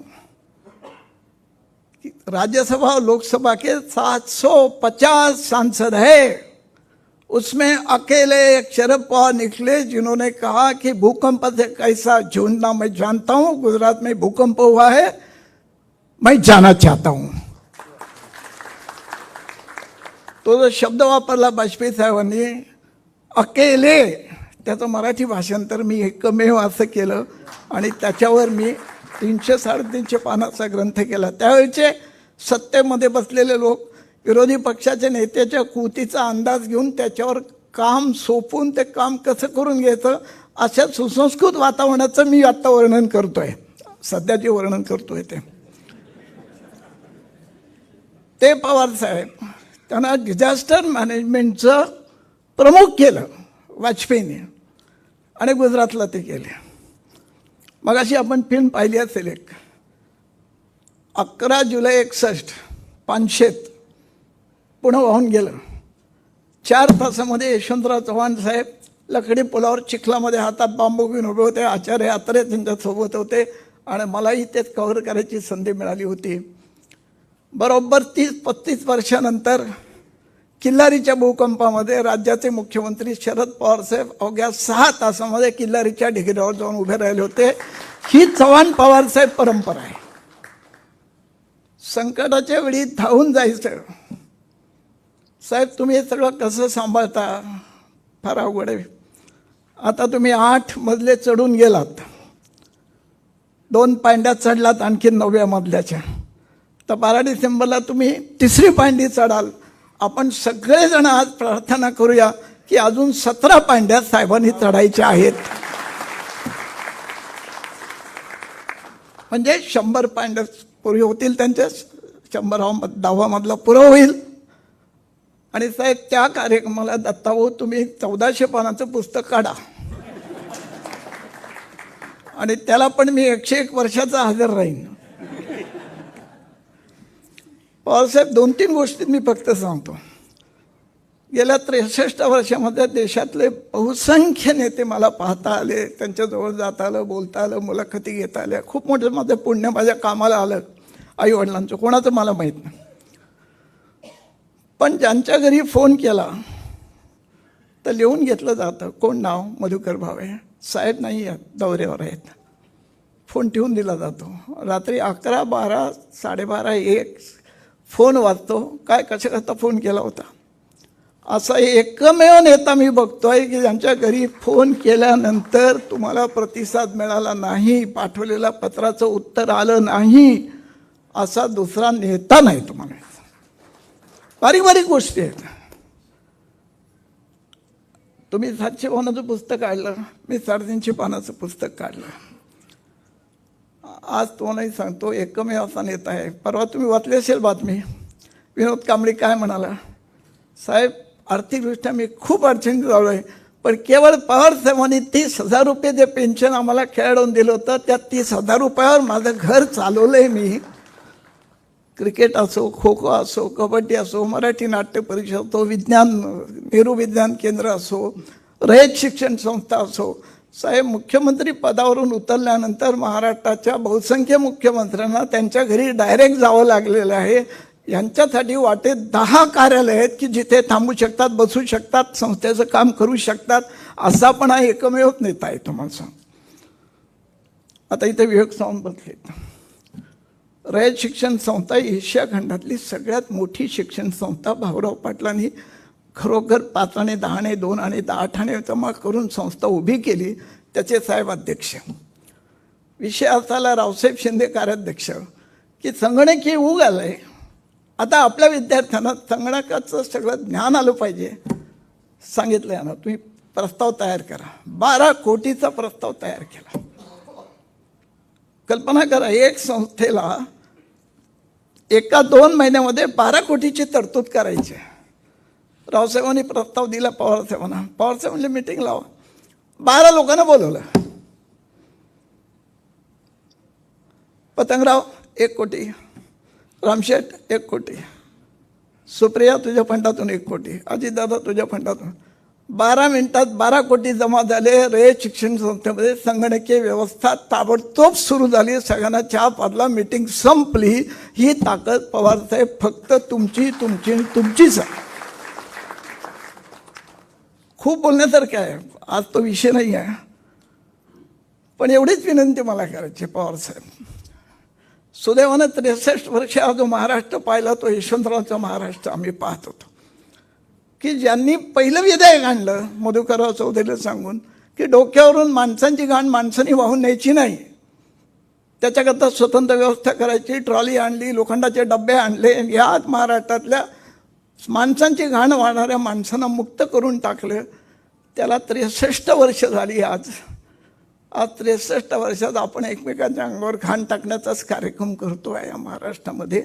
[SPEAKER 7] कि राज्यसभा और लोकसभा के 750 सांसद है, उसमें अकेले एक शरद पवार निकले जिन्होंने कहा कि भूकंप से कैसा जूझना मैं जानता हूँ. गुजरात में भूकंप हुआ है, मैं जाना चाहता हूँ. तो जो शब्द वापरला वाजपेयी साहेबांनी, अकेले, त्याचं मराठी भाषांतर मी एकमेव असं केलं आणि त्याच्यावर मी 300-350 पानाचा ग्रंथ केला. त्यावेळेचे सत्तेमध्ये बसलेले लोक विरोधी पक्षाच्या नेत्याच्या कृतीचा अंदाज घेऊन त्याच्यावर काम सोपवून ते काम कसं करून घ्यायचं अशा सुसंस्कृत वातावरणाचं मी आत्ता वर्णन करतोय, सध्याचे वर्णन करतोय. ते पवारसाहेब त्यांना डिझास्टर मॅनेजमेंटचं प्रमुख केलं वाजपेयीने आणि गुजरातला ते केले. मग अशी आपण फिल्म पाहिली असेल एक, 11 जुलै 61 पानशेत पुणे वाहून गेलं. 4 तासामध्ये यशवंतराव चव्हाण साहेब लकडी पुलावर चिखलामध्ये हातात बांबू घेऊन उभे होते. आचार्य आत्रे त्यांच्यासोबत होते आणि मलाही तेच कव्हर करायची संधी मिळाली होती. बरोबर 30-35 वर्षानंतर किल्लारीच्या भूकंपामध्ये राज्याचे मुख्यमंत्री शरद पवार साहेब अवघ्या 6 तासामध्ये किल्लारीच्या ढिगऱ्यावर जाऊन उभे राहिले होते. ही चव्हाण पवार साहेब परंपरा आहे. संकटाच्या वेळी धावून जायचं. साहेब, तुम्ही हे सगळं कसं सांभाळता? फार अवघड आहे. आता तुम्ही 8 मजले चढून गेलात, 2 पायंड्या चढलात आणखी 9व्या मजल्याच्या, तर 12 डिसेंबरला तुम्ही 3री पायंडी चढाल. आपण सगळेजण आज प्रार्थना करूया की अजून 17 पायंड्या साहेबांनी चढायच्या आहेत. म्हणजे 100 पायंड्या पुरे होतील त्यांच्या. 110वा मधला पुरा होईल. आणि साहेब, त्या कार्यक्रमाला दत्ताभाऊ तुम्ही 1400 पानाचं पुस्तक काढा आणि त्याला पण मी 101 वर्षाचा हजर राहीन. पवारसाहेब, 2-3 गोष्टी मी फक्त सांगतो. गेल्या 63 वर्षामध्ये देशातले बहुसंख्य नेते मला पाहता आले, त्यांच्याजवळ जाता आलं, बोलता आलं, मुलाखती घेता आल्या. खूप मोठं माझं पुण्य माझ्या कामाला आलं. आईवडिलांचं कोणाचं मला माहीत नाही. पण ज्यांच्या घरी फोन केला तर लिहून घेतलं जातं. कोण नाव? मधुकर भावे साहेब नाही आहेत, दौऱ्यावर आहेत. फोन ठेवून दिला जातो. रात्री 11, 12, 12:30, 1 फोन वाजतो. काय कशाकरता फोन केला होता? असा एकमेव नेता मी बघतोय की ज्यांच्या घरी फोन केल्यानंतर तुम्हाला प्रतिसाद मिळाला नाही, पाठवलेल्या पत्राचं उत्तर आलं नाही, असा दुसरा नेता नाही तुम्हाला. बारीक बारीक गोष्टी आहेत. तुम्ही 700 पानाचं पुस्तक काढलं, मी 350 पानाचं पुस्तक काढलं. आज तुम्हालाही सांगतो, एकमेव असा नेता आहे. परवा तुम्ही वाचली असेल बातमी, विनोद कांबळी काय म्हणाला, साहेब आर्थिकदृष्ट्या मी खूप अडचणीत झालो आहे, पण केवळ पवार साहेबांनी 30,000 रुपये जे पेन्शन आम्हाला खेळाडून दिलं होतं, त्या 30,000 रुपयावर माझं घर चालवलं आहे मी. क्रिकेट असो, खो खो असो, कबड्डी असो, मराठी नाट्य परिषद असो, नेहरू विज्ञान केंद्र असो, रयत शिक्षण संस्था असो. साहेब मुख्यमंत्री पदावरून उतरल्यानंतर महाराष्ट्राच्या बहुसंख्य मुख्यमंत्र्यांना त्यांच्या घरी डायरेक्ट जावं लागलेलं आहे. यांच्यासाठी वाटेत 10 कार्यालय आहेत की जिथे थांबू शकतात, बसू शकतात, संस्थेचं काम करू शकतात. असा पण हा एकमेव नेता आहे तुम्हाला सांग. आता इथे विवेक सावंत बसलेत. रयत शिक्षण संस्था एशिया खंडातली सगळ्यात मोठी शिक्षण संस्था. भाऊराव पाटलांनी खरोखर 5 आणे 10 आणे 2 आणे 8 आणे जमा करून संस्था उभी केली. त्याचे साहेब अध्यक्ष. विषय असाला रावसाहेब शिंदे कार्याध्यक्ष की संगणकीय युग आलंय. आता आपल्या विद्यार्थ्यांना संगणकाचं सगळं ज्ञान आलं पाहिजे. सांगितलं ना, तुम्ही प्रस्ताव तयार करा. 12 कोटीचा प्रस्ताव तयार केला. कल्पना करा, एक संस्थेला 1-2 महिन्यामध्ये 12 कोटीची तरतूद करायची. रावसाहेबांनी प्रस्ताव दिला पवारसाहेबांना. पवारसाहेबांनी मीटिंग लावा. 12 लोकांना बोलवलं. पतंगराव 1 कोटी, रामशेठ 1 कोटी, सुप्रिया तुझ्या फंडातून 1 कोटी, अजितदादा तुझ्या फंडातून. 12 मिनिटात 12 कोटी जमा झाले. रयत शिक्षण संस्थेमध्ये संगणकीय व्यवस्था ताबडतोब सुरू झाली. सगळ्यांना चहा पाजला, मीटिंग संपली. ही ताकद पवारसाहेब फक्त तुमची तुमची तुमचीच आहे. खूप बोलण्यासारखं आहे, आज तो विषय नाही आहे. पण एवढीच विनंती मला करायची, पवारसाहेब सुदैवानं 63 वर्ष हा जो महाराष्ट्र पाहिला तो यशवंतरावचा महाराष्ट्र आम्ही पाहत होतो. की ज्यांनी पहिलं विधेयक आणलं मधुकरराव चौधरीला सांगून की डोक्यावरून माणसांची घाण माणसांनी वाहून न्यायची नाही, त्याच्याकरता स्वतंत्र व्यवस्था करायची. ट्रॉली आणली, लोखंडाचे डबे आणले. या महाराष्ट्रातल्या माणसांची घाण वाहणाऱ्या माणसांना मुक्त करून टाकलं. त्याला 63 वर्ष झाली. आज 63 वर्षात आपण एकमेकांच्या अंगावर घाण टाकण्याचाच कार्यक्रम करतो आहे या महाराष्ट्रामध्ये.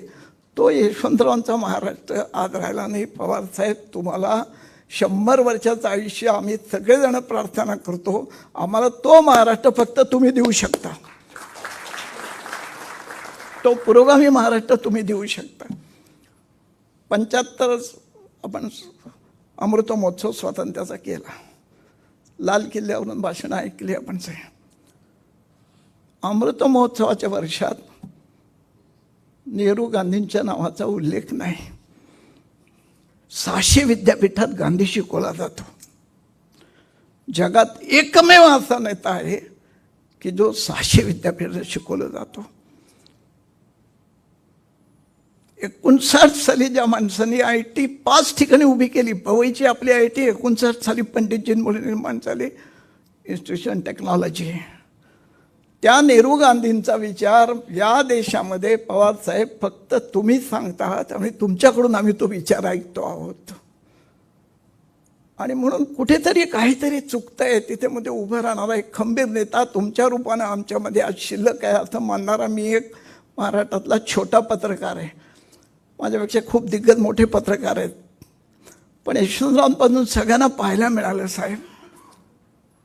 [SPEAKER 7] तो यशवंतरावांचा महाराष्ट्र आज राहिला नाही. पवारसाहेब तुम्हाला 100 वर्षाचं आयुष्य आम्ही सगळेजण प्रार्थना करतो. आम्हाला तो महाराष्ट्र फक्त तुम्ही देऊ शकता. तो पुरोगामी महाराष्ट्र तुम्ही देऊ शकता. 75 आपण अमृत महोत्सव स्वातंत्र्याचा केला. लाल किल्ल्यावरून भाषणं ऐकली आपण सगळे. अमृत महोत्सवाच्या वर्षात नेहरू गांधींच्या नावाचा उल्लेख नाही. 600 विद्यापीठात गांधी शिकवला जातो. जगात एकमेव असा नेता आहे की जो 600 विद्यापीठात शिकवलं जातो. 59 साली ज्या माणसांनी IT 5 ठिकाणी उभी केली, पवईची आपली IT 59 साली पंडितजींमुळे निर्माण झाली, इन्स्टिट्यूशन टेक्नॉलॉजी. त्या नेहरू गांधींचा विचार या देशामध्ये पवारसाहेब फक्त तुम्ही सांगता आहात आणि तुमच्याकडून आम्ही तो विचार ऐकतो आहोत. आणि म्हणून कुठेतरी काहीतरी चुकतंय. तिथे मध्ये उभं राहणारा एक खंबीर नेता तुमच्या रूपानं आमच्यामध्ये आज शिल्लक आहे असं मानणारा मी एक महाराष्ट्रातला छोटा पत्रकार आहे. माझ्यापेक्षा खूप दिग्गज मोठे पत्रकार आहेत. पण यशवंतरावांपासून सगळ्यांना पाहायला मिळालं. साहेब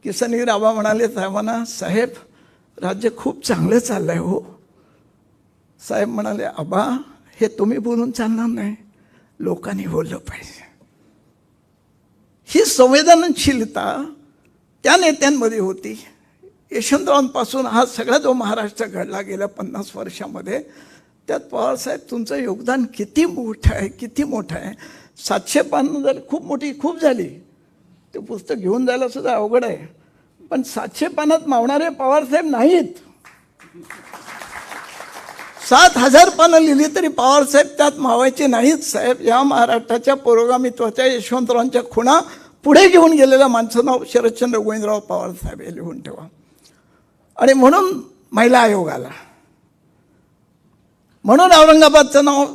[SPEAKER 7] किसनगिरी आबा म्हणाले साहेबांना, साहेब राज्य खूप चांगलं चाललंय हो. साहेब म्हणाले, आबा हे तुम्ही बोलून चालणार नाही, लोकांनी बोललं पाहिजे. ही संवेदनशीलता त्या नेत्यांमध्ये होती. यशवंतरावांपासून हा सगळा जो महाराष्ट्र घडला गेल्या 50 वर्षामध्ये, त्यात पवारसाहेब तुमचं योगदान किती मोठं आहे, किती मोठं आहे. 700 पानं झाली, खूप झाली. ते पुस्तक घेऊन जायला सुद्धा अवघड आहे. पण 700 पानात मावणारे पवारसाहेब नाहीत. 7000 पानं लिहिली तरी पवारसाहेब त्यात मावायचे नाहीत. साहेब या महाराष्ट्राच्या पुरोगामित्वाच्या यशवंतरावांच्या खुणा पुढे घेऊन गेलेल्या माणसं नाव शरदचंद्र गोविंदराव पवारसाहेब हे लिहून ठेवा. आणि म्हणून महिला आयोग आला. म्हणून औरंगाबादचं नाव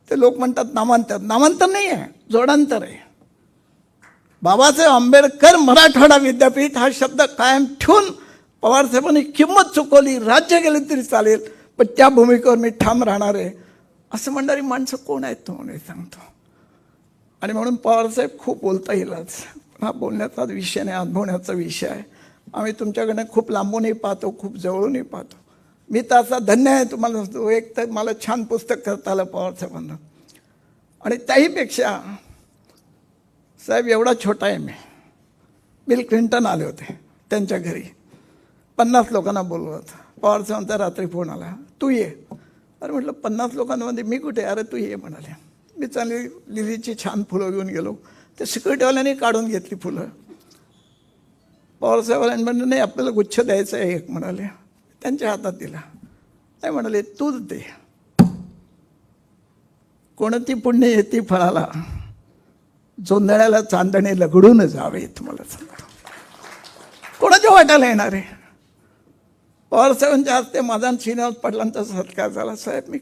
[SPEAKER 7] ते लोक म्हणतात नामांतर. नामांतर नाही आहे, जोडांतर आहे. बाबासाहेब आंबेडकर मराठवाडा विद्यापीठ हा शब्द कायम ठेवून पवारसाहेबांनी किंमत चुकवली, राज्य गेले तरी चालेल, पण त्या भूमिकेवर मी ठाम राहणार आहे असं म्हणणारी माणसं कोण आहेत तुम्हाला सांगतो. आणि म्हणून पवारसाहेब खूप बोलता येईल आज. हा बोलण्याचा विषय नाही, अनुभवण्याचा विषय आहे. आम्ही तुमच्याकडे खूप लांबूनही पाहतो, खूप जवळूनही पाहतो. मी तर असा धन्य आहे तुम्हाला सांगतो. एक तर मला छान पुस्तक करता आलं पवारसाहेबांना, आणि त्याहीपेक्षा साहेब एवढा छोटा आहे मी. बिल क्लिंटन आले होते त्यांच्या घरी, 50 लोकांना बोलवत. पवारसाहेबांचा रात्री फोन आला, तू ये. अरे म्हटलं 50 लोकांमध्ये मी कुठे? अरे तू ये म्हणाले. मी चांगली लिलीची छान फुलं घेऊन गेलो. ते सिक्युरिटीवाल्याने काढून घेतली फुलं. पवारसाहेबांनी म्हणलं नाही आपल्याला गुच्छ द्यायचा आहे एक म्हणाले. त्यांच्या हातात दिला. नाही म्हणाले तूच दे. कोणती पुण्य येते फळाला, जोंधळ्याला चांदणे लगडून जावे. तुम्हाला सांगा कोणाच्या वाट्याला येणार आहे? पवारसाहेबांच्या हस्ते माझा श्रीनिवास पाटलांचा सत्कार झाला. साहेब मी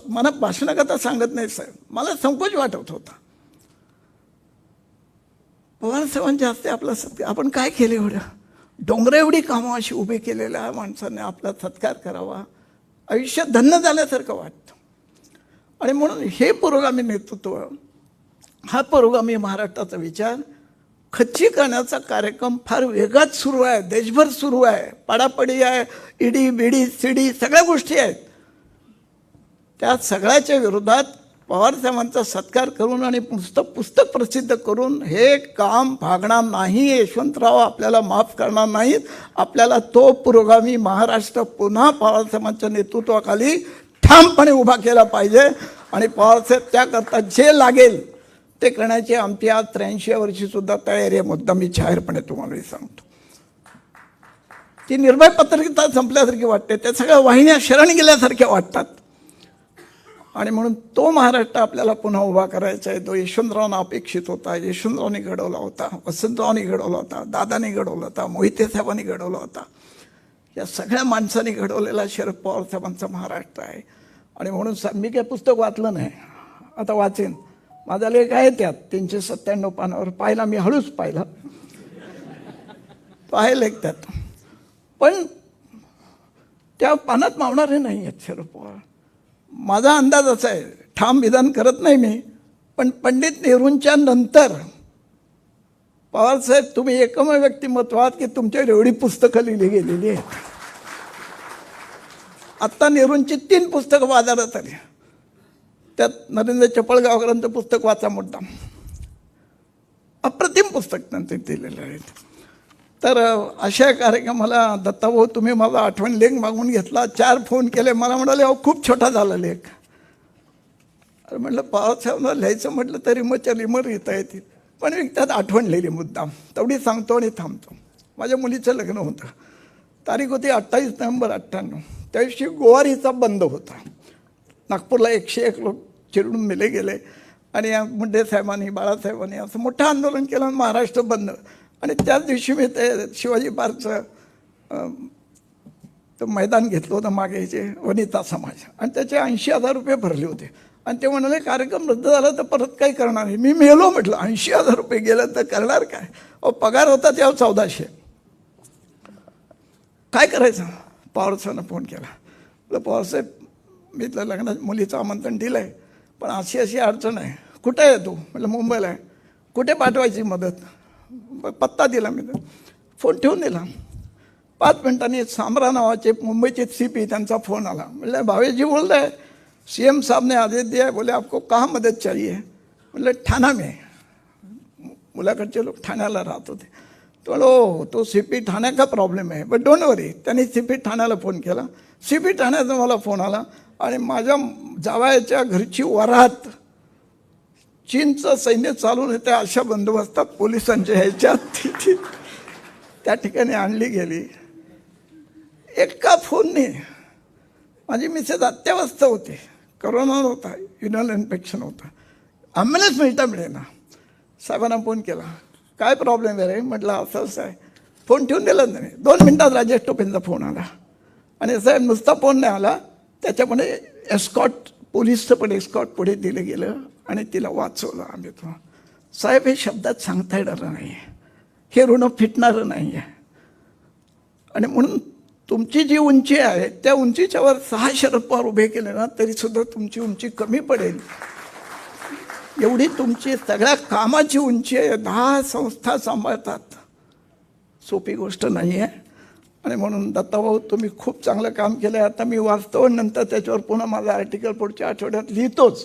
[SPEAKER 7] मला भाषणाकरता सांगत नाही साहेब, मला संकोच वाटत होता. पवारसाहेबांच्या हस्ते आपला सत्कार, आपण काय केले एवढं? डोंगरा एवढी कामं अशी उभी केलेल्या माणसाने आपला सत्कार करावा, आयुष्य धन्य झाल्यासारखं वाटतं. आणि म्हणून हे पुरोगामी नेतृत्व, हा पुरोगामी महाराष्ट्राचा विचार खच्ची करण्याचा कार्यक्रम फार वेगात सुरू आहे, देशभर सुरू आहे. पाडापडी आहे, ईडी बीडी सीडी सगळ्या गोष्टी आहेत. त्या सगळ्याच्या विरोधात पवारसाहेबांचा सत्कार करून आणि पुस्तक प्रसिद्ध करून हे काम भागणार नाही. यशवंतराव आपल्याला माफ करणार नाहीत. आपल्याला तो पुरोगामी महाराष्ट्र पुन्हा पवारसाहेबांच्या नेतृत्वाखाली ठामपणे उभा केला पाहिजे. आणि पवारसाहेब त्याकरता जे लागेल ते करण्याची आमची आज 83व्या वर्षी सुद्धा तयारी आहे. मुद्दा मी जाहीरपणे तुम्हाला सांगतो. ती निर्भय पत्रकारिता संपल्यासारखी वाटते, त्या सगळ्या वाहिन्या शरण गेल्यासारख्या वाटतात. आणि म्हणून तो महाराष्ट्र आपल्याला पुन्हा उभा करायचा आहे. तो यशवंतरावांना अपेक्षित होता, यशवंतरावांनी घडवला होता, वसंतरावांनी घडवला होता, दादांनी घडवला होता, मोहिते साहेबांनी घडवला होता. या सगळ्या माणसांनी घडवलेला शरद पवार साहेबांचा महाराष्ट्र आहे. आणि म्हणून मी काही पुस्तक वाचलं नाही, आता वाचेन. माझा लेख आहे त्यात 397 पानावर. पाहिला मी, हळूच पाहिला, तो आहे लेख त्यात. पण त्या पानात मावणारे नाही आहेत शरद पवार. माझा अंदाज असा आहे, ठाम विधान करत नाही मी, पण पंडित नेहरूंच्या नंतर पवारसाहेब तुम्ही एकमेव व्यक्तिमत्व आहात की तुमच्यावर एवढी पुस्तकं लिहिली गेलेली आहेत. आत्ता नेहरूंची 3 पुस्तकं बाजारात आली. त्यात नरेंद्र चपळगावकरांचं पुस्तक वाचा मुद्दाम, अप्रतिम पुस्तक त्यांचे दिलेले आहेत. तर अशा कार्यक्रमाला दत्ताभाऊ तुम्ही मला आठवण लेख मागून घेतला, 4 फोन केले. मला म्हणाले अहो खूप छोटा झाला लेख. अरे म्हटलं पवारसाहेबांना लिहायचं म्हटलं तरी मग लिमर लिहिता येतील, पण मी त्यात आठवण लिहिली मुद्दाम. तेवढी सांगतो आणि थांबतो. माझ्या मुलीचं लग्न होतं, तारीख होती 28 नोव्हेंबर 98. त्या दिवशी गोवारीचा बंद होता. नागपूरला 101 लोक चिरडून मेले गेले. आणि मुंडे साहेबांनी, बाळासाहेबांनी असं मोठं आंदोलन केलं, महाराष्ट्र बंद. आणि त्याच दिवशी मी ते शिवाजी पार्कचं मैदान घेतलं होतं मागे, जे वनिता समाज, आणि त्याचे 80,000 रुपये भरले होते. आणि ते म्हणाले कार्यक्रम रद्द झाला तर परत काय करणार आहे? मी मेलो म्हटलं, 80,000 रुपये गेलं तर करणार काय? पगार होता तेव्हा 1400. काय करायचं? पवारसाहेबांना फोन केला. म्हटलं पवारसाहेब मी तर लग्नात मुलीचं आमंत्रण दिलं आहे, पण अशी अशी अडचण आहे. कुठे आहे तू? म्हटलं मुंबईला आहे. कुठे पाठवायची मदत? पत्ता दिला मी, तर फोन ठेवून दिला. 5 मिनिटांनी सांबरा नावाचे मुंबईचे CP त्यांचा फोन आला. म्हटलं भावेश जी बोल रहे हैं, CM साहब ने आदेश दिया है, बोले आपको कहाँ मदद चाहिए? म्हटलं ठाणा में. मुलाकडचे लोक ठाण्याला राहत होते. तो तो CP ठाणे का प्रॉब्लेम आहे, बट डोंट वरी. त्यांनी CP ठाण्याला फोन केला. CP ठाण्याचा मला फोन आला. आणि माझ्या जावयाच्या घरची वरात चीनचं सैन्य चालून येते अशा बंदोबस्तात पोलिसांच्या ह्याच्यात त्या ठिकाणी आणली गेली. एका फोनने माझी मिसेस अत्यावस्था होती, करोना होता, युरिनल इन्फेक्शन होतं, ॲम्ब्युलन्स मिळेना. साहेबांना फोन केला, काय प्रॉब्लेम आहे रे? म्हटलं असं असं आहे. फोन ठेवून दिला नाही. 2 मिनिटात राजेश टोपेंचा फोन आला. आणि साहेब नुसता फोन नाही आला, त्याच्यामध्ये एस्कॉट पोलीसचं पण एस्कॉट पुढे दिलं गेलं आणि तिला वाचवलं आम्ही. तो साहेब हे शब्दात सांगता येणारं नाही आहे, हे ऋण फिटणारं नाही आहे. आणि म्हणून तुमची जी उंची आहे त्या उंचीच्या वर 6 शरद पवार उभे केले ना तरीसुद्धा तुमची उंची कमी पडेल. एवढी तुमची सगळ्या कामाची उंची आहे. 10 संस्था सांभाळतात, सोपी गोष्ट नाही आहे. आणि म्हणून दत्ताभाऊ तुम्ही खूप चांगलं काम केलं आहे. आता मी वाचतो नंतर त्याच्यावर पुन्हा माझा आर्टिकल पुढच्या आठवड्यात लिहितोच,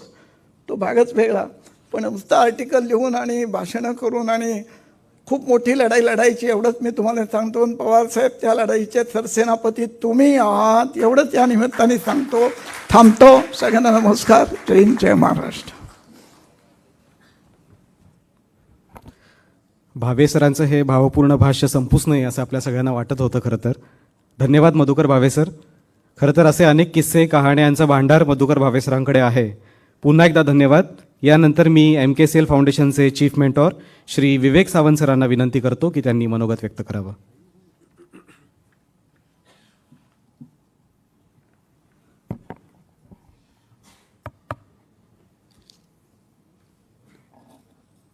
[SPEAKER 7] तो भागच वेगळा. पण नुसतं आर्टिकल लिहून आणि भाषणं करून आणि खूप मोठी लढाई लढायची एवढंच मी तुम्हाला सांगतो. पवारसाहेब त्या लढाईचे सरसेनापती तुम्ही आहात एवढंच या निमित्ताने सांगतो. थांबतो. सगळ्यांना नमस्कार. जय हिंद, जय महाराष्ट्र.
[SPEAKER 4] भावे सरांचं हे भावपूर्ण भाष्य संपूच नाही असं आपल्या सगळ्यांना वाटत होतं खरं तर. धन्यवाद मधुकर भावे सर. खरं तर असे अनेक किस्से कहाण्यांचं भांडार मधुकर भावे सरांकडे आहे. पुन्हा एकदा धन्यवाद. यानंतर मी MKCL फाउंडेशनचे चीफ मेंटॉर श्री विवेक सावंत सरांना विनंती करतो की त्यांनी मनोगत व्यक्त करावं.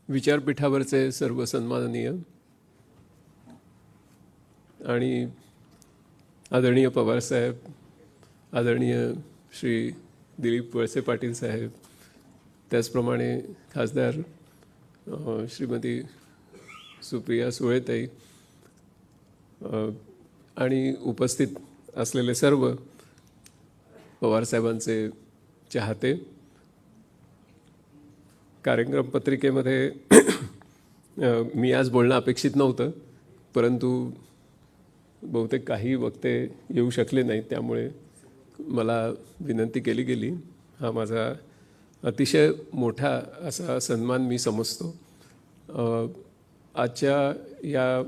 [SPEAKER 8] विचारपीठावरचे सर्व सन्माननीय आणि आदरणीय पवारसाहेब, आदरणीय श्री दिलीप वळसे पाटील साहेब, त्याचप्रमाणे खासदार श्रीमती सुप्रिया सुळेताई आणि उपस्थित असलेले सर्व पवारसाहेबांचे चाहते. कार्यक्रम पत्रिकेमध्ये मी आज बोलणं अपेक्षित नव्हतं, परंतु बहुतेक काही वक्ते येऊ शकले नाहीत, त्यामुळे मला विनंती केली गेली. हा माझा अतिशय मोठा असा सन्मान मी समजतो. आजच्या या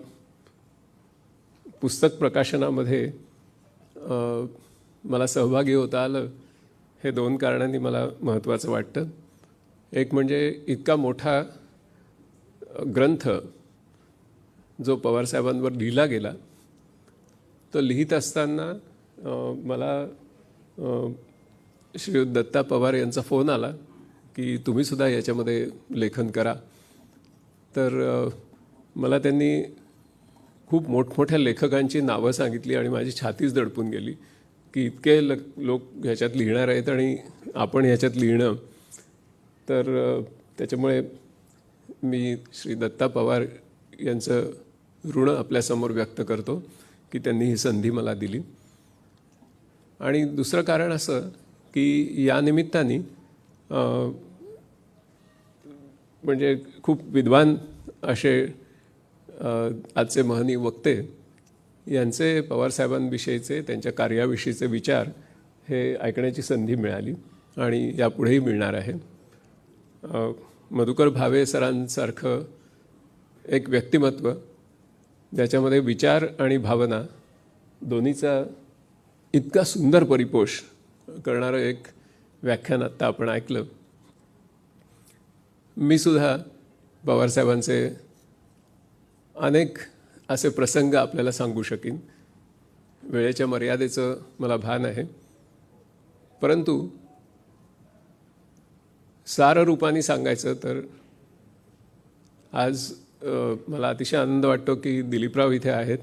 [SPEAKER 8] पुस्तक प्रकाशनामध्ये मला सहभागी होता आलं हे 2 कारणांनी मला महत्त्वाचं वाटतं. एक म्हणजे इतका मोठा ग्रंथ जो पवारसाहेबांवर लिहिला गेला, तो लिहित असताना मला श्री दत्ता पवार यांचा फोन आला की तुम्हीसुद्धा याच्यामध्ये लेखन करा. तर मला त्यांनी खूप मोठमोठ्या लेखकांची नावं सांगितली आणि माझी छातीच दडपून गेली की इतके लोक ह्याच्यात लिहिणार आहेत आणि आपण ह्याच्यात लिहिणं. तर त्याच्यामुळे मी श्री दत्ता पवार यांचं ऋण आपल्यासमोर व्यक्त करतो की त्यांनी ही संधी मला दिली. आणि दुसरं कारण असं की या निमित्ताने म्हणजे खूप विद्वान असे आजचे महनीय वक्ते यांचे पवारसाहेबांविषयीचे, त्यांच्या कार्याविषयीचे विचार हे ऐकण्याची संधी मिळाली आणि यापुढेही मिळणार आहे. मधुकर भावे सरांसारखं एक व्यक्तिमत्व ज्याच्यामध्ये विचार आणि भावना दोन्हीचा इतका सुंदर परिपोष करणारं एक व्याख्यान आत्ता आपण ऐकलं. मी सुद्धा पवारसाहेबांचे अनेक असे प्रसंग आपल्याला सांगू शकीन. वेळेच्या मर्यादेचं मला भान आहे, परंतु साररूपाने सांगायचं तर आज मला अतिशय आनंद वाटतो की दिलीपराव इथे आहेत.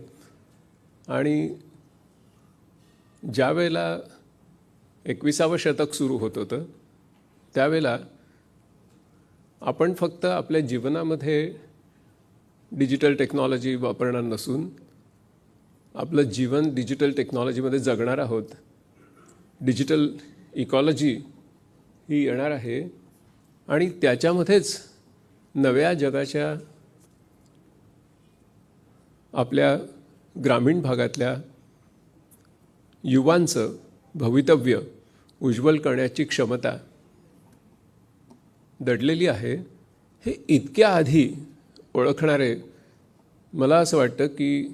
[SPEAKER 8] आणि ज्यावेळेला 21वं शतक सुरू होत होतं त्यावेळेला आपण फक्त आपल्या जीवनामध्ये डिजिटल टेक्नॉलॉजी वापरणार नसून आपलं जीवन डिजिटल टेक्नॉलॉजीमध्ये जगणार आहोत. डिजिटल इकॉलॉजी ही येणार आहे आणि त्याच्यामध्येच नव्या जगाच्या आपल्या ग्रामीण भागातल्या युवांचं भवितव्य उज्ज्वल करण्याची क्षमता दडलेली आहे. हे इतक्या आधी ओळखणारे मला असं वाटतं की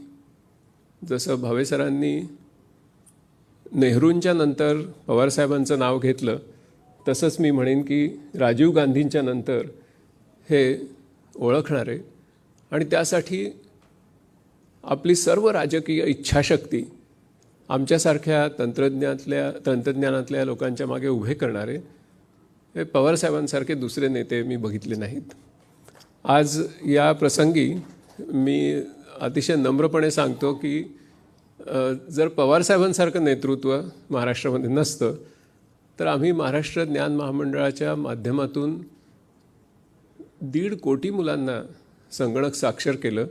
[SPEAKER 8] जसं भावे सरांनी नेहरूंच्या नंतर पवारसाहेबांचं नाव घेतलं तसंच मी म्हणेन की राजीव गांधींच्या नंतर हे ओळखणारे आणि त्यासाठी आपली सर्व राजकीय इच्छाशक्ती आमच्यासारख्या तंत्रज्ञानातल्या लोकांच्या मागे उभे करणारे हे पवारसाहेबांसारखे दुसरे नेते मी बघितले नाहीत. आज या प्रसंगी मी अतिशय नम्रपणे सांगतो की जर पवारसाहेबांसारखं नेतृत्व महाराष्ट्रामध्ये नसतं तर आम्ही महाराष्ट्र ज्ञान महामंडळाच्या माध्यमातून 1.5 कोटी मुलांना संगणक साक्षर केलं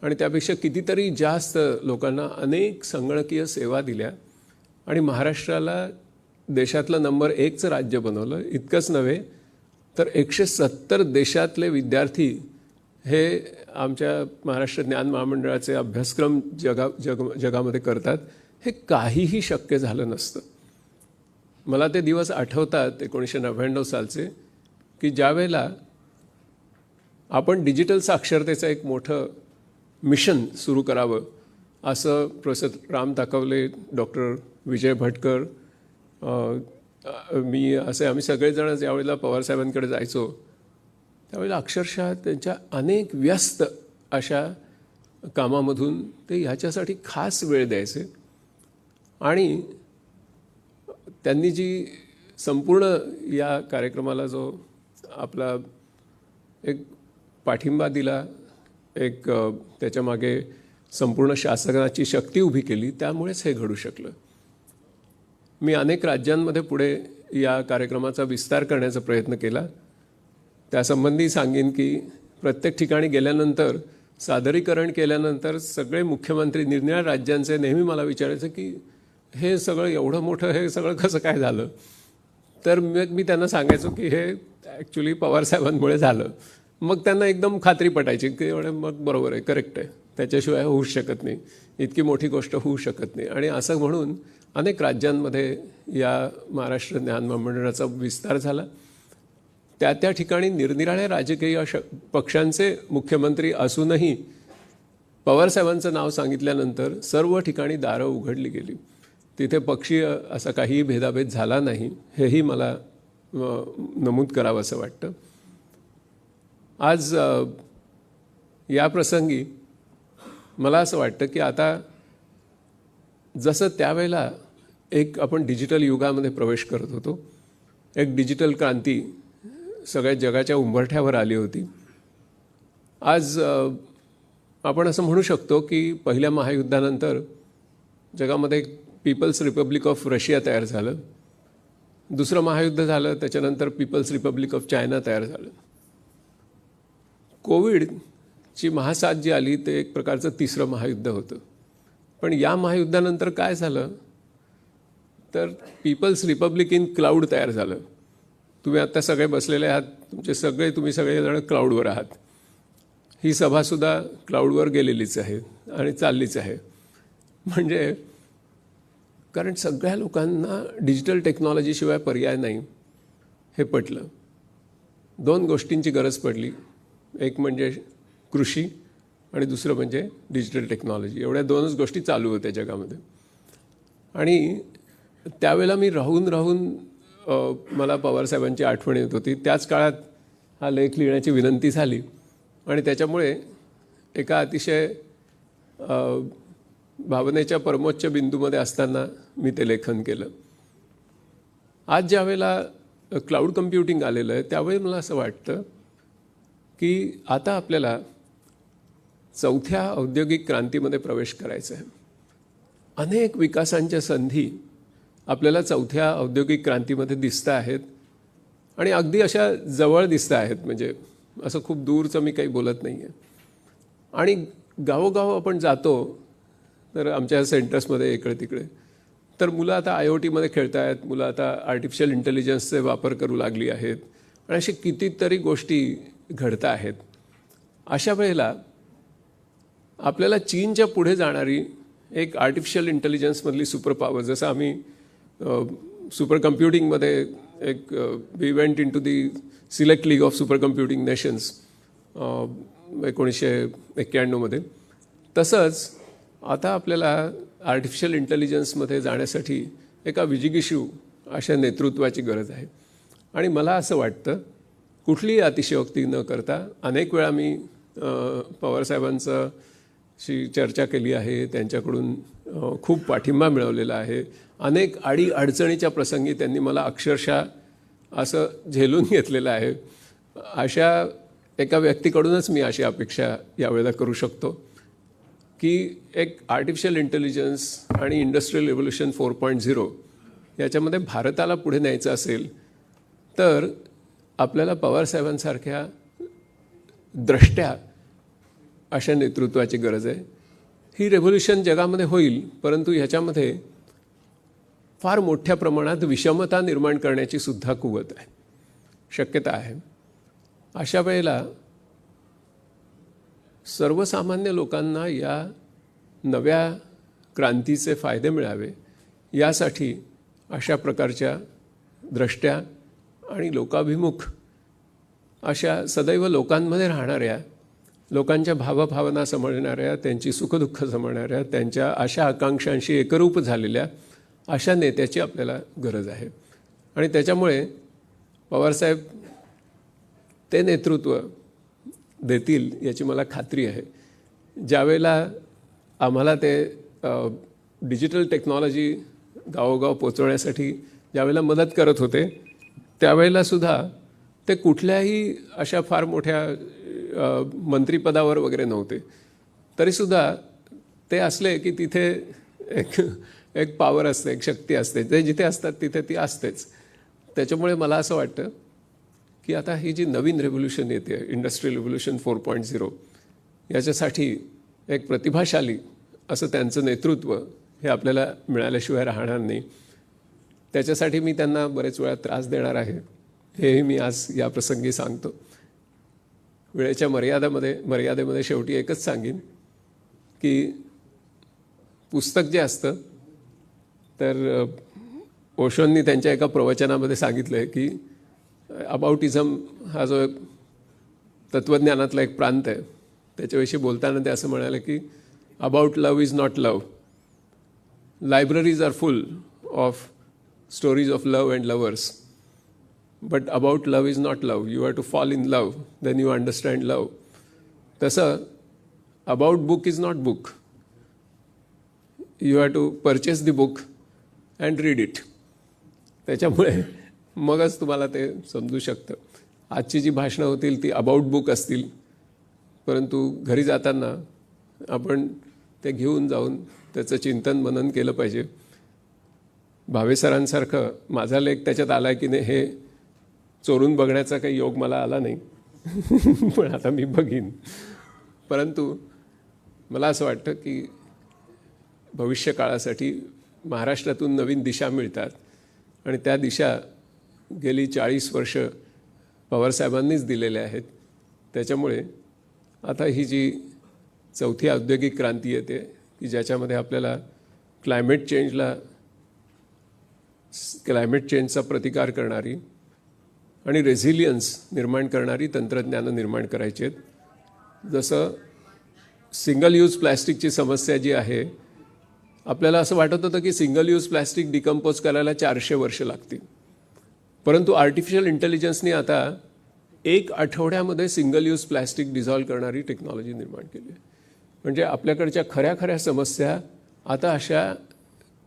[SPEAKER 8] आणि त्यापेक्षा कितीतरी जास्त लोकांना अनेक संगणकीय सेवा दिल्या आणि महाराष्ट्राला देशातलं नंबर 1चं राज्य बनवलं. इतकंच नव्हे तर 170 देशातले विद्यार्थी हे आमच्या महाराष्ट्र ज्ञान महामंडळाचे अभ्यासक्रम जगामध्ये करतात. हे काहीही शक्य झालं नसतं. मला ते दिवस आठवतात 1999 सालचे की ज्यावेळेला आपण डिजिटल साक्षरतेचं एक मोठं मिशन सुरू करावं असं प्रोफेसर राम ताकवले, डॉक्टर विजय भटकर, मी असे आम्ही सगळेजण ज्यावेळेला पवारसाहेबांकडे जायचो त्यावेळेला अक्षरशः त्यांच्या अनेक व्यस्त अशा कामामधून ते ह्याच्यासाठी खास वेळ द्यायचे आणि त्यांनी जी संपूर्ण या कार्यक्रमाला जो आपला एक पाठिंबा दिला, एक त्याच्यामागे संपूर्ण शासनाची शक्ती उभी केली, त्यामुळेच हे घडू शकलं. मी अनेक राज्यांमध्ये पुढे या कार्यक्रमाचा विस्तार करण्याचा प्रयत्न केला. त्यासंबंधी सांगेन की प्रत्येक ठिकाणी गेल्यानंतर सादरीकरण केल्यानंतर सगळे मुख्यमंत्री निरनिराळ्या राज्यांचे नेहमी मला विचारायचं की हे सगळं एवढं मोठं हे सगळं कसं काय झालं. तर मी त्यांना सांगायचो की हे ॲक्च्युली पवारसाहेबांमुळे झालं. मग त्यांना एकदम खात्री पटायची की एवढं मग बरोबर आहे, करेक्ट आहे, त्याच्याशिवाय होऊच शकत नाही, इतकी मोठी गोष्ट होऊ शकत नाही. आणि असं म्हणून अनेक राज्यांमध्ये या महाराष्ट्र ज्ञान महामंडळाचा विस्तार झाला. त्या ठिकाणी निरनिराळ्या राजकीय पक्षांचे मुख्यमंत्री असूनही पवारसाहेबांचं नाव सांगितल्यानंतर सर्व ठिकाणी दारं उघडली गेली. तिथे पक्षीय असा काहीही भेदाभेद झाला नाही, हेही मला नमूद करावं असं वाटतं. आज या प्रसंगी मला असं वाटतं की आता जसं त्यावेळेला एक आपण डिजिटल युगामध्ये प्रवेश करत होतो, एक डिजिटल क्रांती सगळ्या जगाच्या उंबरठ्यावर आली होती. आज आपण असं म्हणू शकतो की पहिल्या महायुद्धानंतर जगामध्ये पीपल्स रिपब्लिक ऑफ रशिया तयार झालं, दुसरं महायुद्ध झालं, त्याच्यानंतर पीपल्स रिपब्लिक ऑफ चायना तयार झालं. कोविडची महासाथ जी आली ते एक प्रकारचं तिसरं महायुद्ध होतं. पण या महायुद्धानंतर काय झालं तर पीपल्स रिपब्लिक इन क्लाउड तयार झालं. तुम्ही आता सगळे बसलेले आहात, तुम्ही सगळेजण क्लाउडवर आहात. ही सभासुद्धा क्लाउडवर गेलेलीच आहे आणि चाललीच आहे. म्हणजे कारण सगळ्या लोकांना डिजिटल टेक्नॉलॉजीशिवाय पर्याय नाही हे पटलं. 2 गोष्टींची गरज पडली, एक म्हणजे कृषी आणि दुसरं म्हणजे डिजिटल टेक्नॉलॉजी. एवढ्या 2च गोष्टी चालू होत्या जगामध्ये. आणि त्यावेळेला मी राहून मला पवारसाहेबांची आठवण येत होती. त्याच काळात हा लेख लिहिण्याची विनंती झाली आणि त्याच्यामुळे एका अतिशय भावनेच्या परमोच्च बिंदूमध्ये असताना मी ते लेखन केलं. आज ज्या वेळेला क्लाउड कम्प्युटिंग आलेलं आहे त्यावेळी मला असं वाटतं की आता आपल्याला 4थ्या औद्योगिक क्रांतीमध्ये प्रवेश करायचा आहे. अनेक विकासांच्या संधी आपल्याला 4थ्या औद्योगिक क्रांतीमध्ये दिसत आहेत आणि अगदी अशा जवळ दिसत आहेत. म्हणजे असं खूप दूरचं मी काही बोलत नाही आहे. आणि गावोगाव आपण जातो तर आमच्या सेंटर्समध्ये इकडे तिकडे तर मुलं आता IoTमध्ये खेळत आहेत, मुलं आता आर्टिफिशियल इंटेलिजन्सचे वापर करू लागली आहेत आणि अशी कितीतरी गोष्टी घडत आहेत. अशा वेळेला आपल्याला चीनच्या पुढे जाणारी एक आर्टिफिशियल इंटेलिजन्समधली सुपर पॉवर, जसं आम्ही सुपर कम्प्युटिंगमध्ये एक we went into the select league of super computing nations 1991मध्ये, तसंच आता आपल्याला आर्टिफिशियल इंटेलिजन्समध्ये जाण्यासाठी एका विजिगीषू अशा नेतृत्वाची गरज आहे. आणि मला असं वाटतं कुठलीही अतिशयोक्ती न करता अनेक वेळा मी पवारसाहेबांचं शी चर्चा केली आहे, त्यांच्याकडून खूप पाठिंबा मिळवलेला आहे. अनेक अडचणीच्या प्रसंगी त्यांनी मला अक्षरशः असं झेलून घेतलेलं आहे. अशा एका व्यक्तीकडूनच मी अशी अपेक्षा यावेळेला करू शकतो की एक आर्टिफिशियल इंटेलिजन्स आणि इंडस्ट्रियल रिव्होल्यूशन 4.0 याच्यामध्ये भारताला पुढे न्यायचं असेल तर आपल्याला पवारसाहेबांसारख्या द्रष्ट्या अशा नेतृत्वाची गरज आहे. ही रेव्होल्यूशन जगामध्ये होईल, परंतु ह्याच्यामध्ये फार मोठ्या प्रमाणात विषमता निर्माण करण्याची सुद्धा कुवत आहे, शक्यता आहे. अशा वेळेला सर्वसामान्य लोकांना या नव्या क्रांतीचे फायदे मिळावे यासाठी अशा प्रकारच्या द्रष्ट्या आणि लोकाभिमुख अशा सदैव लोकांमध्ये राहणाऱ्या, लोकांच्या भावभावना समजणाऱ्या, त्यांची सुखदुःख समजणाऱ्या, त्यांच्या आशा आकांक्षांशी एकरूप झालेल्या अशा नेत्याची आपल्याला गरज आहे. आणि त्याच्यामुळे पवारसाहेब ते नेतृत्व देतील याची मला खात्री आहे. ज्यावेळेला आम्हाला ते डिजिटल टेक्नॉलॉजी गावोगाव पोचवण्यासाठी ज्यावेळेला मदत करत होते त्यावेळेलासुद्धा ते कुठल्याही अशा फार मोठ्या मंत्रिपदावर वगैरे नव्हते. तरीसुद्धा ते असले की तिथे एक पॉवर असते, एक शक्ती असते. ते जिथे असतात तिथे ती असतेच. त्याच्यामुळे मला असं वाटतं की आता ही जी नवीन रेव्होल्यूशन येते, इंडस्ट्रियल रिव्होल्यूशन 4.0, याच्यासाठी एक प्रतिभाशाली असं त्यांचं नेतृत्व हे आपल्याला मिळाल्याशिवाय राहणार नाही. त्याच्यासाठी मी त्यांना बरेच वेळा त्रास देणार आहे, हेही मी आज या प्रसंगी सांगतो. वेळेच्या मर्यादेमध्ये शेवटी एकच सांगेन की पुस्तक जे असतं तर ओशोंनी त्यांच्या एका प्रवचनामध्ये सांगितलं आहे की अबाउटिझम हा जो तत्त्वज्ञानातला एक प्रांत आहे त्याच्याविषयी बोलताना ते असं म्हणाले की about love is not love. Libraries are full of stories of love and lovers, but about love is not love. You have to fall in love, then you understand love. तसं about book is not book. You have to purchase the book and read it. त्याच्यामुळे मगच तुम्हाला ते समजू शकतं. आजची जी भाषणं होतील ती अबाउट बुक असतील, परंतु घरी जाताना आपण ते घेऊन जाऊन त्याचं चिंतन मनन केलं पाहिजे. भावे सरांसारखं माझा लेख त्याच्यात आला की नाही हे चोरून बघण्याचा काही योग मला आला नाही, पण आता मी बघीन. परंतु मला असं वाटतं की भविष्यकाळासाठी महाराष्ट्रातून नवीन दिशा मिळतात आणि त्या दिशा गेली 40 वर्ष पवारसाहेबांनीच दिलेल्या आहेत. त्याच्यामुळे आता ही जी चौथी औद्योगिक क्रांती येते की ज्याच्यामध्ये आपल्याला क्लायमेट चेंजचा प्रतिकार करणारी आणि रेझिलियन्स निर्माण करणारी तंत्रज्ञानं निर्माण करायची आहेत. जसं सिंगल यूज प्लॅस्टिकची समस्या जी आहे, आपल्याला असं वाटत होतं की सिंगल यूज प्लॅस्टिक डिकम्पोज करायला 400 वर्ष लागतील, परंतु आर्टिफिशियल इंटेलिजन्सने आता 1 आठवड्यामध्ये सिंगल यूज प्लॅस्टिक डिझॉल्व करणारी टेक्नॉलॉजी निर्माण केली आहे. म्हणजे आपल्याकडच्या खऱ्या समस्या आता अशा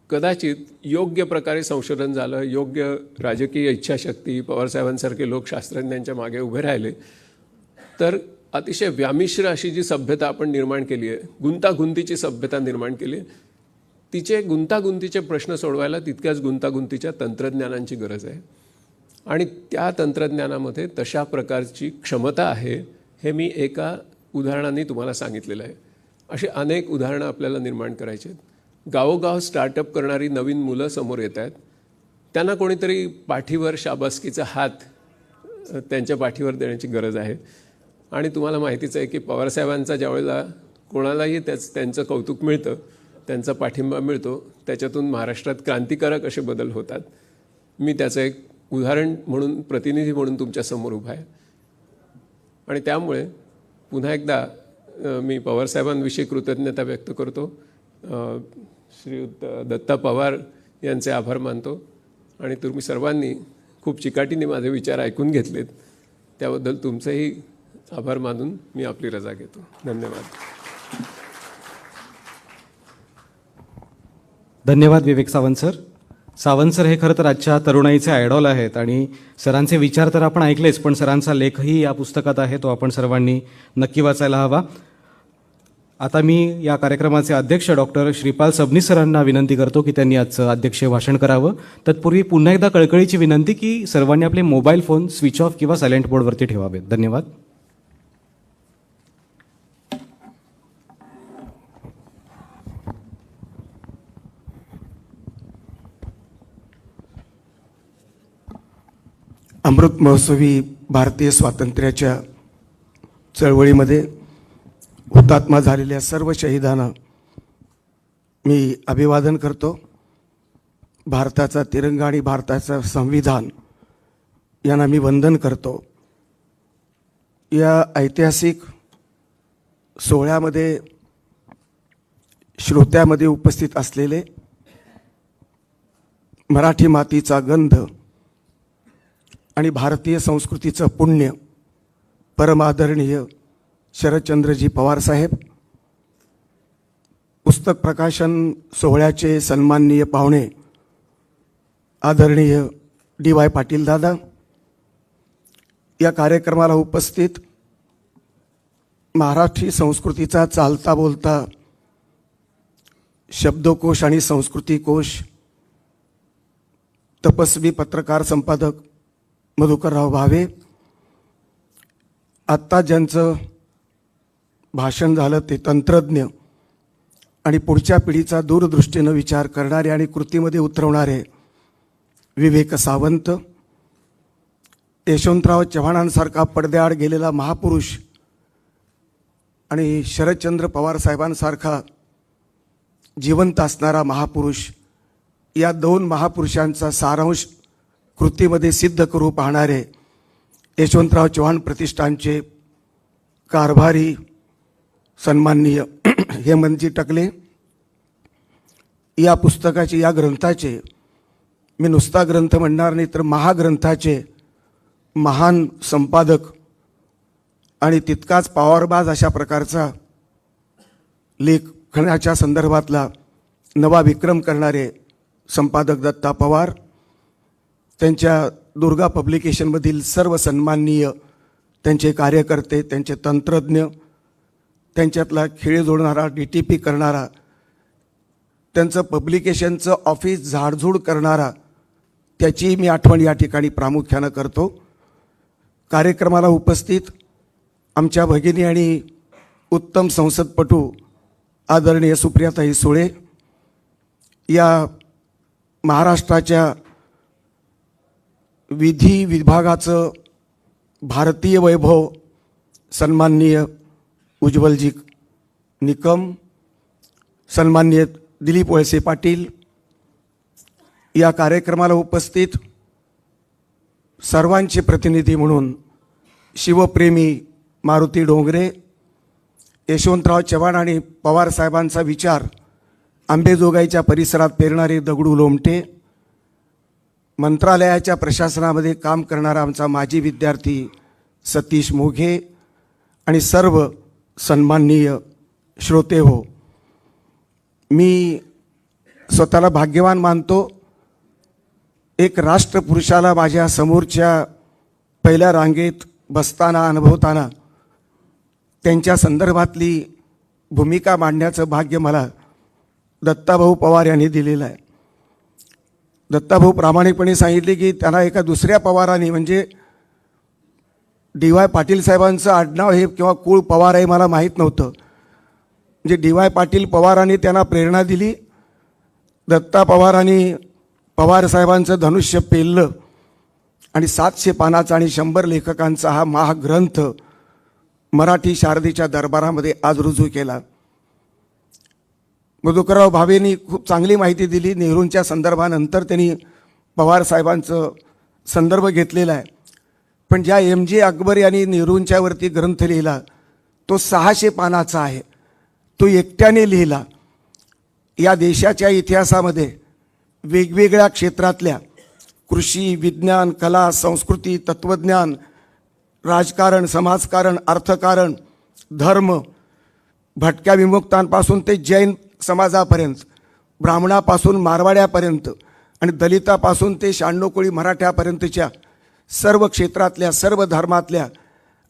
[SPEAKER 8] कदाचित योग्य प्रकारे संशोधन झालं, योग्य राजकीय इच्छाशक्ती, पवारसाहेबांसारखे लोक शास्त्रज्ञांच्या मागे उभे राहिले तर अतिशय व्यामिश्र अशी जी सभ्यता आपण निर्माण केली आहे, गुंतागुंतीची सभ्यता निर्माण केली आहे, तिचे गुंतागुंतीचे प्रश्न सोडवायला तितक्याच गुंतागुंतीच्या तंत्रज्ञानांची गरज आहे. आणि त्या तंत्रज्ञानामध्ये तशा प्रकारची क्षमता आहे हे मी एका उदाहरणाने तुम्हाला सांगितलेलं आहे. अशी अनेक उदाहरणं आपल्याला निर्माण करायची आहेत. गावोगाव स्टार्टअप करणारी नवीन मुलं समोर येत आहेत. त्यांना कोणीतरी पाठीवर शाबासकीचा हात त्यांच्या पाठीवर देण्याची गरज आहे. आणि तुम्हाला माहितीच आहे की पवारसाहेबांचा ज्यावेळेला कोणालाही त्यांचं कौतुक मिळतं, त्यांचा पाठिंबा मिळतो, त्याच्यातून महाराष्ट्रात क्रांतिकारक असे बदल होतात. मी त्याचं एक उदाहरण म्हणून, प्रतिनिधी म्हणून तुमच्यासमोर उभा आहे. आणि त्यामुळे पुन्हा एकदा मी पवारसाहेबांविषयी कृतज्ञता व्यक्त करतो. श्री दत्ता पवार यांचे आभार मानतो. आणि तुम्ही सर्वांनी खूप चिकाटीने माझे विचार ऐकून घेतलेत त्याबद्दल तुमचेही आभार मानून मी आपली रजा घेतो. धन्यवाद.
[SPEAKER 4] धन्यवाद विवेक सावंत सर. सावंत सर हे खरं तर आजच्या तरुणाईचे आयडॉल आहेत आणि सरांचे विचार तर आपण ऐकलेच, पण सरांचा लेखही या पुस्तकात आहे, तो आपण सर्वांनी नक्की वाचायला हवा. आता मी या कार्यक्रमाचे अध्यक्ष डॉक्टर श्रीपाल सबनीस सरांना विनंती करतो की त्यांनी आजचं अध्यक्षीय भाषण करावं. तत्पूर्वी पुन्हा एकदा कळकळीची विनंती की सर्वांनी आपले मोबाईल फोन स्विच ऑफ किंवा सायलेंट मोडवरती ठेवावेत. धन्यवाद.
[SPEAKER 9] अमृत महोत्सवी भारतीय स्वातंत्र्याच्या चळवळीमध्ये हुतात्मा झालेल्या सर्व शहीदांना मी अभिवादन करतो. भारताचा तिरंगा आणि भारताचं संविधान यांना मी वंदन करतो. या ऐतिहासिक सोहळ्यामध्ये श्रोत्यामध्ये उपस्थित असलेले मराठी मातीचा गंध आणि भारतीय संस्कृतीचं पुण्य परमादरणीय शरदचंद्रजी पवार साहेब, पुस्तक प्रकाशन सोहळ्याचे सन्माननीय पाहुणे आदरणीय DY पाटील दादा, या कार्यक्रमाला उपस्थित मराठी संस्कृतीचा चालता बोलता शब्दकोश आणि संस्कृतीकोश तपस्वी पत्रकार संपादक मधुकरराव भावे, आत्ता ज्यांचं भाषण झालं ते तंत्रज्ञ आणि पुढच्या पिढीचा दूरदृष्टीनं विचार करणारे आणि कृतीमध्ये उतरवणारे विवेक सावंत, यशवंतराव चव्हाणांसारखा पडद्याआड गेलेला महापुरुष आणि शरदचंद्र पवार साहेबांसारखा जिवंत असणारा महापुरुष, या दोन महापुरुषांचा सारांश कृतीमध्ये सिद्ध करू पाहणारे यशवंतराव चव्हाण प्रतिष्ठानचे कारभारी सन्माननीय हेमंतजी टकले, या पुस्तकाचे, या ग्रंथाचे, मी नुसता ग्रंथ म्हणणार नाही तर महाग्रंथाचे महान संपादक आणि तितकाच पॉवरबाज अशा प्रकारचा लेखनाच्या संदर्भातला नवा विक्रम करणारे संपादक दत्ता पवार, त्यांच्या दुर्गा पब्लिकेशनमधील सर्व सन्माननीय त्यांचे कार्यकर्ते, त्यांचे तंत्रज्ञ, त्यांच्यातला खेळ जोडणारा, DTP करणारा, त्यांचं पब्लिकेशनचं ऑफिस झाडझूड करणारा, त्याची मी आठवण या ठिकाणी प्रामुख्यानं करतो. कार्यक्रमाला उपस्थित आमच्या भगिनी आणि उत्तम संसदपटू आदरणीय सुप्रियाताई सुळे, या महाराष्ट्राच्या विधी विभागाचं भारतीय वैभव सन्माननीय उज्ज्वलजी निकम, सन्माननीय दिलीप वळसे पाटील, या कार्यक्रमाला उपस्थित सर्वांचे प्रतिनिधी म्हणून शिवप्रेमी मारुती डोंगरे, यशवंतराव चव्हाण आणि पवार साहेबांचा विचार आंबेजोगाईच्या परिसरात पेरणारे दगडू लोमटे, मंत्रालयाच्या प्रशासनामध्ये काम करणारा आमचा माजी विद्यार्थी सतीश मोघे आणि सर्व सन्माननीय श्रोते हो, मी स्वतःला भाग्यवान मानतो. एक राष्ट्रपुरुषाला माझ्या समोरच्या पहिल्या रांगेत बसताना, अनुभवताना त्यांच्या संदर्भातली भूमिका मांडण्याचं भाग्य मला दत्ताभाऊ पवार यांनी दिलेलं आहे. दत्ताभाऊ प्रामाणिकपणे सांगितले की त्यांना एका दुसऱ्या पवारांनी, म्हणजे DY पाटील साहेबांचं आडनाव हे किंवा कुळ पवार आहे मला माहीत नव्हतं, म्हणजे DY पाटील पवारांनी त्यांना प्रेरणा दिली. दत्ता पवारांनी पवार साहेबांचं धनुष्य पेललं आणि 700 पानाचा आणि 100 लेखकांचा हा महाग्रंथ मराठी शारदेच्या दरबारामध्ये आज रुजू केला. मधुकरराव भावेंनी खूप चांगली माहिती दिली. नेहरूंच्या संदर्भानंतर त्यांनी पवार साहेबांचं संदर्भ घेतलेला आहे, पण ज्या MJ अकबर यांनी नेहरूंच्यावरती ग्रंथ लिहिला तो 600 पानाचा आहे, तो एकट्याने लिहिला. या देशाच्या इतिहासामध्ये वेगवेगळ्या क्षेत्रातल्या कृषी, विज्ञान, कला, संस्कृती, तत्त्वज्ञान, राजकारण, समाजकारण, अर्थकारण, धर्म, भटक्या विमुक्तांपासून ते जैन समाजापर्यंत ब्राह्मणापासून मारवाड्यापर्यंत आणि दलितापासून ते शहाण्णव मराठ्यापर्यंतच्या सर्व क्षेत्रातल्या, सर्व धर्मातल्या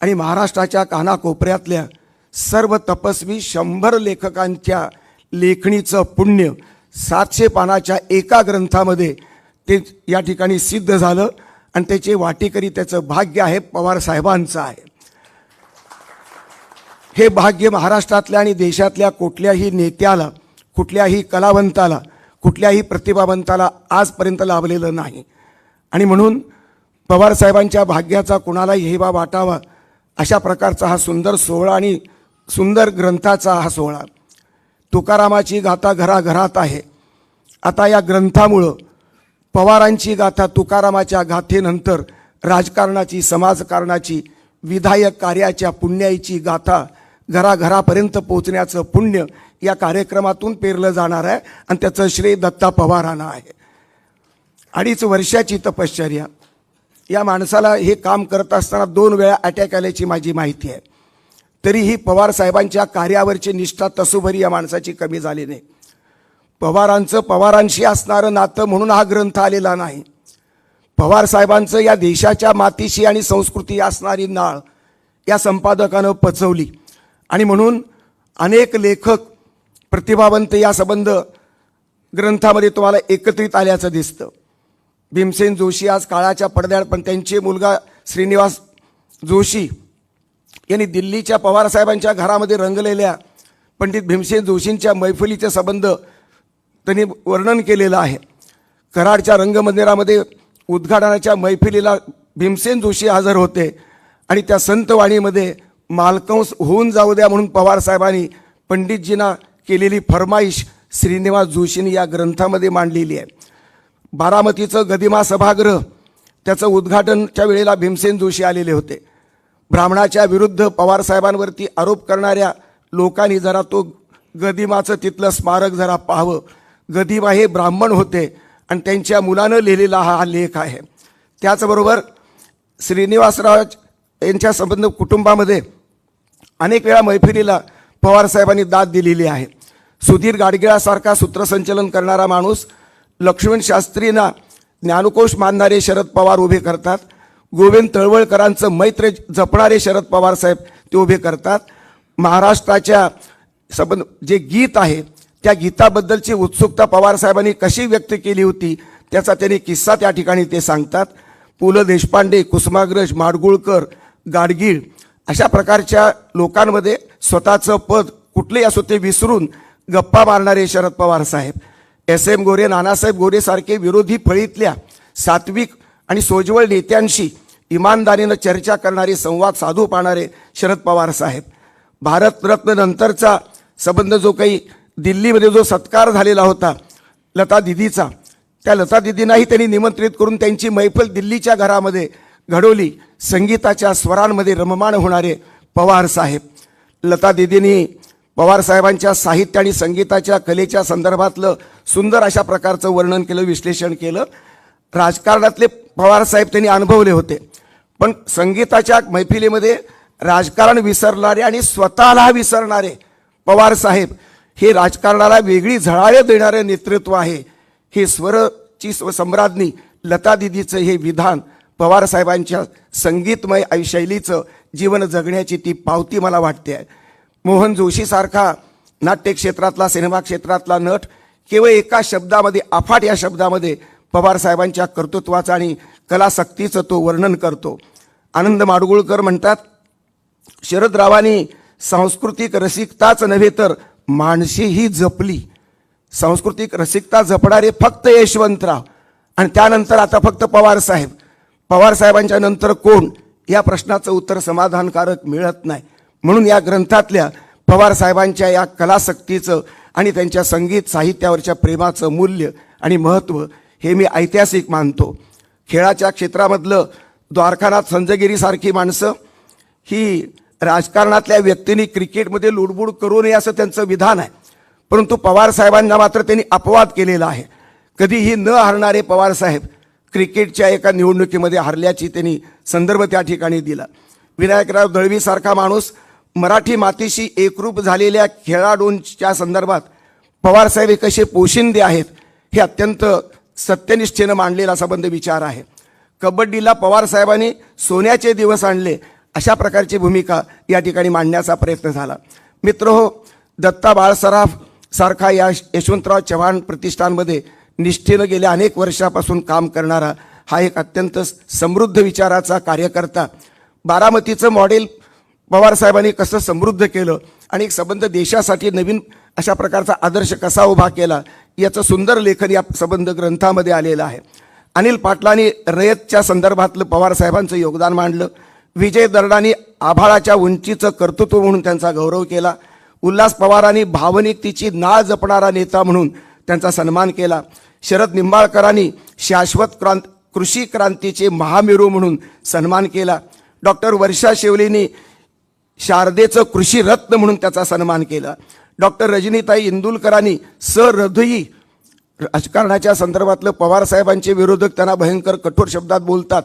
[SPEAKER 9] आणि महाराष्ट्राच्या कानाकोपऱ्यातल्या सर्व तपस्वी 100 लेखकांच्या लेखणीचं पुण्य 700 पानाच्या एका ग्रंथामध्ये ते या ठिकाणी सिद्ध झालं आणि त्याचे वाटेकरी त्याचं भाग्य आहे पवार साहेबांचं आहे. हे भाग्य महाराष्ट्रातल्या आणि देशातल्या कुठल्याही नेत्याला, कुठल्याही कलावंताला, कुठल्याही प्रतिभावंताला आजपर्यंत लाभलेलं नाही. आणि म्हणून पवार साहेबांच्या भाग्याचा कुणालाही हेवा वाटावा अशा प्रकारचा हा सुंदर सोहळा आणि सुंदर ग्रंथाचा हा सोहळा. तुकारामाची गाथा घराघरात आहे. आता या ग्रंथामुळं पवारांची गाथा, तुकारामाच्या गाथेनंतर राजकारणाची, समाजकारणाची, विधायक कार्याच्या पुण्याईची गाथा घराघरापर्यंत पोचण्याचं पुण्य या कार्यक्रमातून पेरलं जाणार आहे आणि त्याचं श्रेय दत्ता पवारांना आहे. 2.5 वर्षाची तपश्चर्या. या माणसाला हे काम करत असताना 2 वेळा अटॅक आल्याची माझी माहिती आहे. तरीही पवार साहेबांच्या कार्यावरची निष्ठा तसोभरी या माणसाची कमी झाली नाही. पवारांचं पवारांशी असणारं नातं म्हणून हा ग्रंथ आलेला नाही. पवार साहेबांचं या देशाच्या मातीशी आणि संस्कृती असणारी नाळ या संपादकानं पचवली आणि म्हणून अनेक लेखक, प्रतिभावंत या संबंध ग्रंथामध्ये तुम्हाला एकत्रित आल्याचं दिसतं. भीमसेन जोशी आज काळाच्या पडद्याआड, पण त्यांचे मुलगा श्रीनिवास जोशी यांनी दिल्लीच्या पवार साहेबांच्या घरामध्ये रंगलेल्या पंडित भीमसेन जोशींच्या मैफिलीचे संबंध त्यांनी वर्णन केलेलं आहे. कराडच्या रंगमंदिरामध्ये उद्घाटनाच्या मैफिलीला भीमसेन जोशी हजर होते आणि त्या संतवाणीमध्ये मालकंस होऊन जाऊ द्या म्हणून पवार साहेबांनी पंडितजींना केलेली फरमाईश श्रीनिवास जोशींनी या ग्रंथामध्ये मांडलेली आहे. बारामतीचं गदिमा सभागृह, त्याचं उद्घाटनच्या वेळेला भीमसेन जोशी आलेले होते. ब्राह्मणाच्या विरुद्ध पवार साहेबांवरती आरोप करणाऱ्या लोकांनी जरा तो गदिमाचं तिथलं स्मारक जरा पाहावं. गदिमा हे ब्राह्मण होते आणि त्यांच्या मुलानं लिहिलेला हा लेख आहे. त्याचबरोबर श्रीनिवासराव यांच्या संबंध कुटुंबामध्ये अनेक वेळा मैफिलीला पवार साहेबांनी दाद दिलेली आहे. सुधीर गाडगिळासारखा सूत्रसंचलन करणारा माणूस, लक्ष्मण शास्त्रींना ज्ञानकोश मानणारे शरद पवार उभे करतात. गोविंद तळवळकरांचं मैत्र जपणारे शरद पवार साहेब ते उभे करतात. महाराष्ट्राच्या संबंध जे गीत आहे त्या गीताबद्दलची उत्सुकता पवार साहेबांनी कशी व्यक्त केली होती त्याचा त्यांनी किस्सा त्या ठिकाणी ते सांगतात. पु ल देशपांडे, कुसुमाग्रज, माडगुळकर, गाडगीळ अशा प्रकारच्या लोकांमध्ये स्वतःचं पद कुठलेही असो ते विसरून गप्पा मारणारे शरद पवार साहेब. SM गोरे, नानासाहेब गोरे सारखे विरोधी फळीतल्या सात्विक आणि सोज्वळ नेत्यांशी इमानदारीनं चर्चा करणारे, संवाद साधू पाहणारे शरद पवार साहेब. भारतरत्न नंतरचा संबंध जो काही दिल्लीमध्ये जो सत्कार झालेला होता लता दिदीचा, त्या लता दिदींनाही त्यांनी निमंत्रित करून त्यांची मैफल दिल्लीच्या घरामध्ये घडवली. संगीताच्या स्वरांमध्ये रममाण होणारे पवार साहेब. लता दिदींनी पवार साहेबांच्या साहित्य आणि संगीताच्या कलेच्या संदर्भातलं सुंदर अशा प्रकारचं वर्णन केलं, विश्लेषण केलं. राजकारणातले पवार साहेब त्यांनी अनुभवले होते, पण संगीताच्या मैफिलीमध्ये राजकारण विसरणारे आणि स्वतःला विसरणारे पवार साहेब हे राजकारणाला वेगळी झळाळे देणारे नेतृत्व आहे. हे स्वरची सम्राज्ञी लता दिदीचं हे विधान पवार साहेबांच्या संगीतमय शैलीचं जीवन जगण्याची ती पावती मला वाटते आहे. मोहन जोशीसारखा नाट्य क्षेत्रातला, सिनेमा क्षेत्रातला नट केवळ एका शब्दामध्ये, अफाट या शब्दामध्ये पवार साहेबांच्या कर्तृत्वाचं आणि कलाशक्तीचं तो वर्णन करतो. आनंद माडगुळकर म्हणतात, शरदरावांनी सांस्कृतिक रसिकताच नव्हे तर माणसेही जपली. सांस्कृतिक रसिकता जपणारे फक्त यशवंतराव आणि त्यानंतर आता फक्त पवार साहेब. पवार साहेबांच्या नंतर कोण या प्रश्नाचं उत्तर समाधानकारक मिळत नाही. म्हणून या ग्रंथातल्या पवार साहेबांच्या या कलाशक्तीचं आणि त्यांच्या संगीत साहित्यावरच्या प्रेमाचं मूल्य आणि महत्त्व हे मी ऐतिहासिक मानतो. खेळाच्या क्षेत्रामधलं द्वारकानाथ संजगिरीसारखी माणसं ही राजकारणातल्या व्यक्तींनी क्रिकेटमध्ये लुडबुड करू नये असं त्यांचं विधान आहे, परंतु पवार साहेबांना मात्र त्यांनी अपवाद केलेला आहे. कधीही न हरणारे पवार साहेब क्रिकेटच्या एका निवडणुकीमध्ये हरल्याची त्यांनी संदर्भ त्या ठिकाणी दिला. विनायकराव दळवीसारखा माणूस मराठी मातीशी एकरूप झालेल्या खेळाडूंच्या संदर्भात पवारसाहेब हे कसे पोशिंदे आहेत हे अत्यंत सत्यनिष्ठेनं मांडलेला संबंध विचार आहे. कबड्डीला पवारसाहेबांनी सोन्याचे दिवस आणले अशा प्रकारची भूमिका या ठिकाणी मांडण्याचा प्रयत्न झाला. मित्रहो, दत्ता बाळसराफ सारखा या यशवंतराव चव्हाण प्रतिष्ठानमध्ये निष्ठेनं गेल्या अनेक वर्षापासून काम करणारा हा एक अत्यंत समृद्ध विचाराचा कार्यकर्ता. बारामतीचं मॉडेल पवारसाहेबांनी कसं समृद्ध केलं आणि एक संबंध देशासाठी नवीन अशा प्रकारचा आदर्श कसा उभा केला याचं सुंदर लेखन या संबंध ग्रंथामध्ये आलेलं आहे. अनिल पाटलांनी रयतच्या संदर्भातलं पवारसाहेबांचं योगदान मांडलं. विजय दर्डांनी आभाळाच्या उंचीचं कर्तृत्व म्हणून त्यांचा गौरव केला. उल्हास पवारांनी भावनिकतेची नाळ जपणारा नेता म्हणून त्यांचा सन्मान केला. शरद निंबाळकरांनी शाश्वत कृषी क्रांतीचे महामेरू म्हणून सन्मान केला. डॉक्टर वर्षा शेवलेंनी शारदेचं कृषी रत्न म्हणून त्याचा सन्मान केला. डॉक्टर रजनीताई इंदुलकरांनी सहृदयी राजकारणाच्या संदर्भातलं पवारसाहेबांचे विरोधक त्यांना भयंकर कठोर शब्दात बोलतात,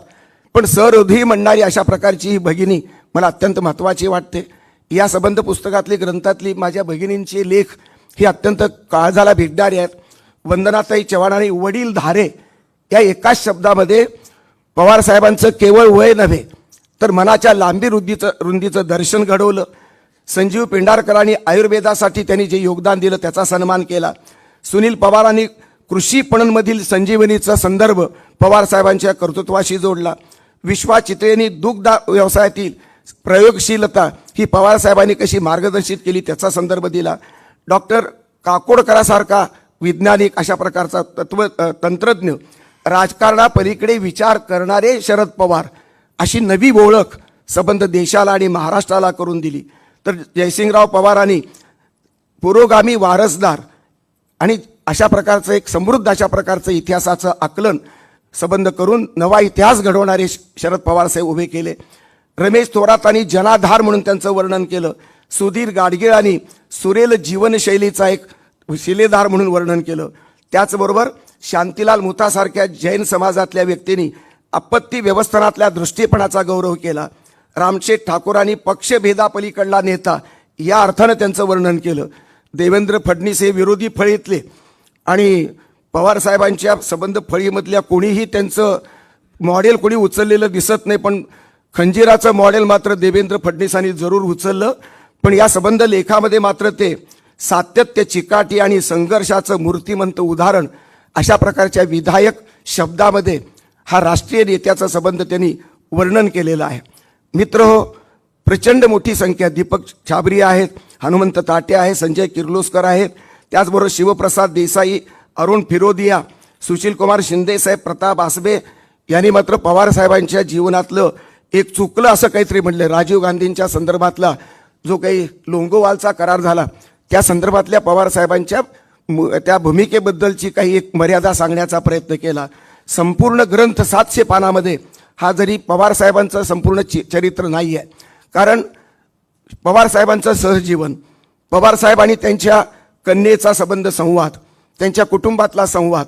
[SPEAKER 9] पण सहृदयी म्हणणारी अशा प्रकारची ही भगिनी मला अत्यंत महत्त्वाची वाटते. या संबंध पुस्तकातली ग्रंथातली माझ्या भगिनींचे लेख हे अत्यंत काळजाला भिडणारे आहेत. वंदनाताई चव्हाण आणि वडील धारे या एकाच शब्दामध्ये पवारसाहेबांचं केवळ वय नव्हे तर मनाच्या लांबी रुंदीचं दर्शन घडवलं. संजीव पेंढारकरांनी आयुर्वेदासाठी त्यांनी जे योगदान दिलं त्याचा सन्मान केला. सुनील पवारांनी कृषी पणनमधील संजीवनीचा संदर्भ पवारसाहेबांच्या कर्तृत्वाशी जोडला. विश्वा चित्रेंनी दुग्ध व्यवसायातील प्रयोगशीलता ही पवारसाहेबांनी कशी मार्गदर्शित केली त्याचा संदर्भ दिला. डॉक्टर काकोडकरासारखा वैज्ञानिक अशा प्रकारचा तंत्रज्ञ, राजकारणापलीकडे विचार करणारे शरद पवार अशी नवी ओळख संबंध देशाला आणि महाराष्ट्राला करून दिली. तर जयसिंगराव पवारांनी पुरोगामी वारसदार आणि अशा प्रकारचं एक समृद्ध अशा प्रकारचं इतिहासाचं आकलन संबंध करून नवा इतिहास घडवणारे शरद पवार साहेब उभे केले. रमेश थोरातांनी जनाधार म्हणून त्यांचं वर्णन केलं. सुधीर गाडगिळांनी सुरेल जीवनशैलीचा एक शिलेदार म्हणून वर्णन केलं. त्याचबरोबर शांतीलाल मुथासारख्या जैन समाजातल्या व्यक्तींनी आपत्ती व्यवस्थापनातल्या दृष्टीपणाचा गौरव केला. रामशेठ ठाकूरांनी पक्षभेदापलीकडला नेता या अर्थानं त्यांचं वर्णन केलं. देवेंद्र फडणवीस हे विरोधी फळीतले आणि पवारसाहेबांच्या संबंध फळीमधल्या कोणीही त्यांचं मॉडेल कोणी उचललेलं दिसत नाही, पण खंजीराचं मॉडेल मात्र देवेंद्र फडणवीसांनी जरूर उचललं. पण या संबंध लेखामध्ये मात्र ते सातत्य, चिकाटी आणि संघर्षाचं मूर्तिमंत उदाहरण अशा प्रकारच्या विधायक शब्दामध्ये हा राष्ट्रीय नेत्याचा संबंध त्यांनी वर्णन केलेला आहे. मित्रहो, प्रचंड मोठी संख्या दीपक छाबरी आहेत, हनुमंत ताटे आहे, संजय किर्लोस्कर आहेत, त्याचबरोबर शिवप्रसाद देसाई, अरुण फिरोदिया, सुशीलकुमार शिंदेसाहेब, प्रताप आसबे यांनी मात्र पवारसाहेबांच्या जीवनातलं एक चुकलं असं काहीतरी म्हटलं. राजीव गांधींच्या संदर्भातला जो काही लोंगोवालचा करार झाला त्या संदर्भातल्या पवारसाहेबांच्या त्या भूमिकेबद्दलची काही एक मर्यादा सांगण्याचा प्रयत्न केला. संपूर्ण ग्रंथ 700 पानामध्ये हा जरी पवारसाहेबांचं संपूर्ण चरित्र नाही आहे, कारण पवारसाहेबांचं सहजीवन, पवारसाहेब आणि त्यांच्या कन्येचा संबंध, संवाद, त्यांच्या कुटुंबातला संवाद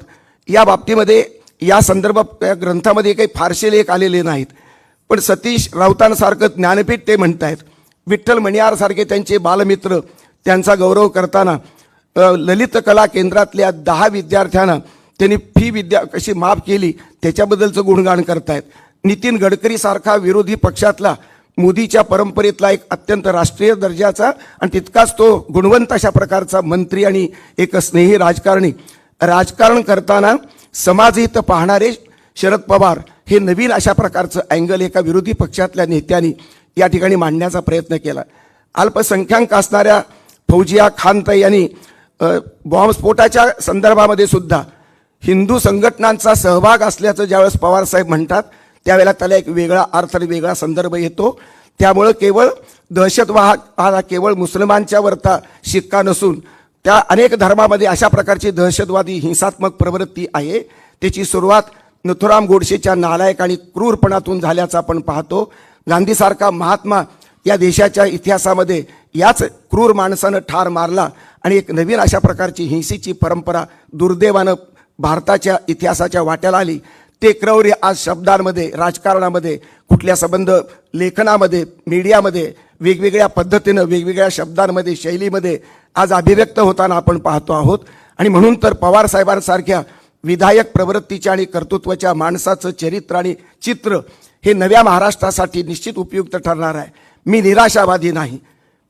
[SPEAKER 9] या बाबतीमध्ये या संदर्भात या ग्रंथामध्ये काही फारसे लेख आलेले नाहीत. पण सतीश राऊतांसारखं ज्ञानपीठ ते म्हणत आहेत. विठ्ठल मणियारसारखे त्यांचे बालमित्र त्यांचा गौरव करताना ललित कला केंद्रातल्या 10 विद्यार्थ्यांना त्यांनी कशी माफ केली त्याच्याबद्दलचं गुणगान करतायत. नितीन गडकरीसारखा विरोधी पक्षातला मोदीच्या परंपरेतला एक अत्यंत राष्ट्रीय दर्जाचा आणि तितकाच तो गुणवंत अशा प्रकारचा मंत्री आणि एक स्नेही राजकारण करताना समाजहित पाहणारे शरद पवार हे नवीन अशा प्रकारचं अँगल एका विरोधी पक्षातल्या नेत्यांनी या ठिकाणी मांडण्याचा प्रयत्न केला. अल्पसंख्याक असणाऱ्या फौजिया खानताई यांनी बॉम्बस्फोटाच्या संदर्भामध्ये सुद्धा हिंदू संघटनांचा सहभाग असल्याचं ज्यावेळेस पवारसाहेब म्हणतात त्यावेळेला त्याला एक वेगळा अर्थ आणि वेगळा संदर्भ येतो. त्यामुळं केवळ दहशतवाद हा केवळ मुसलमानच्या वरता शिक्का नसून त्या अनेक धर्मामध्ये अशा प्रकारची दहशतवादी हिंसात्मक प्रवृत्ती आहे. त्याची सुरुवात नथुराम गोडसेच्या नालायक आणि क्रूरपणातून झाल्याचं आपण पाहतो. गांधीसारखा महात्मा या देशाच्या इतिहासामध्ये याच क्रूर माणसानं ठार मारला आणि एक नवीन अशा प्रकारची हिंसेची परंपरा दुर्दैवानं भारताच्या इतिहासाच्या वाट्याला आली. ते क्रौर्य आज शब्दांमध्ये, राजकारणामध्ये, कुठल्या संबंध लेखनामध्ये, मीडियामध्ये वेगवेगळ्या पद्धतीनं, वेगवेगळ्या शब्दांमध्ये, शैलीमध्ये आज अभिव्यक्त होताना आपण पाहतो आहोत. आणि म्हणून तर पवार साहेबांसारख्या विधायक प्रवृत्तीच्या आणि कर्तृत्वाच्या माणसाचं चरित्र आणि चित्र हे नव्या महाराष्ट्रासाठी निश्चित उपयुक्त ठरणार आहे. मी निराशावादी नाही,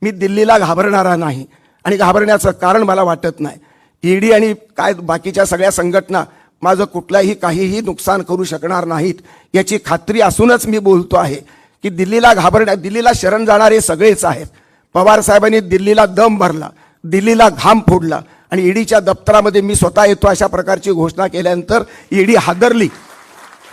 [SPEAKER 9] मी दिल्लीला घाबरणारा नाही आणि घाबरण्याचं कारण मला वाटत नाही. ईडी आणि काय बाकीच्या सगळ्या संघटना माझं कुठलाही काहीही नुकसान करू शकणार नाहीत याची खात्री असूनच मी बोलतो आहे की दिल्लीला शरण जाणारे सगळेच आहेत. पवार साहेबांनी दिल्लीला दम भरला, दिल्लीला घाम फोडला आणि ईडीच्या दप्तरामध्ये मी स्वतः येतो अशा प्रकारची घोषणा केल्यानंतर ईडी हादरली.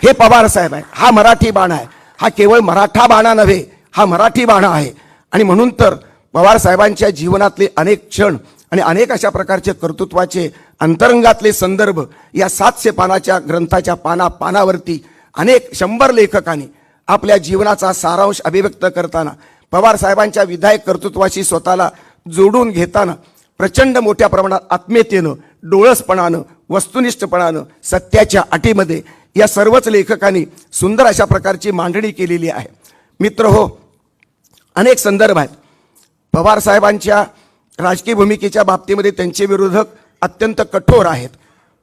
[SPEAKER 9] हे पवार साहेब आहे, हा मराठी बाणा आहे, हा केवळ मराठा बाणा नव्हे, हा मराठी बाणा आहे. आणि म्हणून तर पवार साहेबांच्या जीवनातले अनेक क्षण आणि अनेक अशा प्रकारचे कर्तृत्वाचे अंतरंगातले संदर्भ या 700 पानाच्या ग्रंथाच्या पानावरती अनेक 100 लेखकांनी आपल्या जीवनाचा सारांश अभिव्यक्त करताना, पवार साहेबांच्या विधायक कर्तृत्वाशी स्वतःला जोडून घेताना प्रचंड मोठ्या प्रमाणात आत्मीयतेनं, डोळसपणानं, वस्तुनिष्ठपणानं, सत्याच्या अटीमध्ये या सर्वच लेखकांनी सुंदर अशा प्रकारची मांडणी केलेली आहे. मित्र हो, अनेक संदर्भ आहेत. पवार साहेबांच्या राजकीय भूमिकेच्या बाबतीमध्ये त्यांचे विरोधक अत्यंत कठोर आहेत.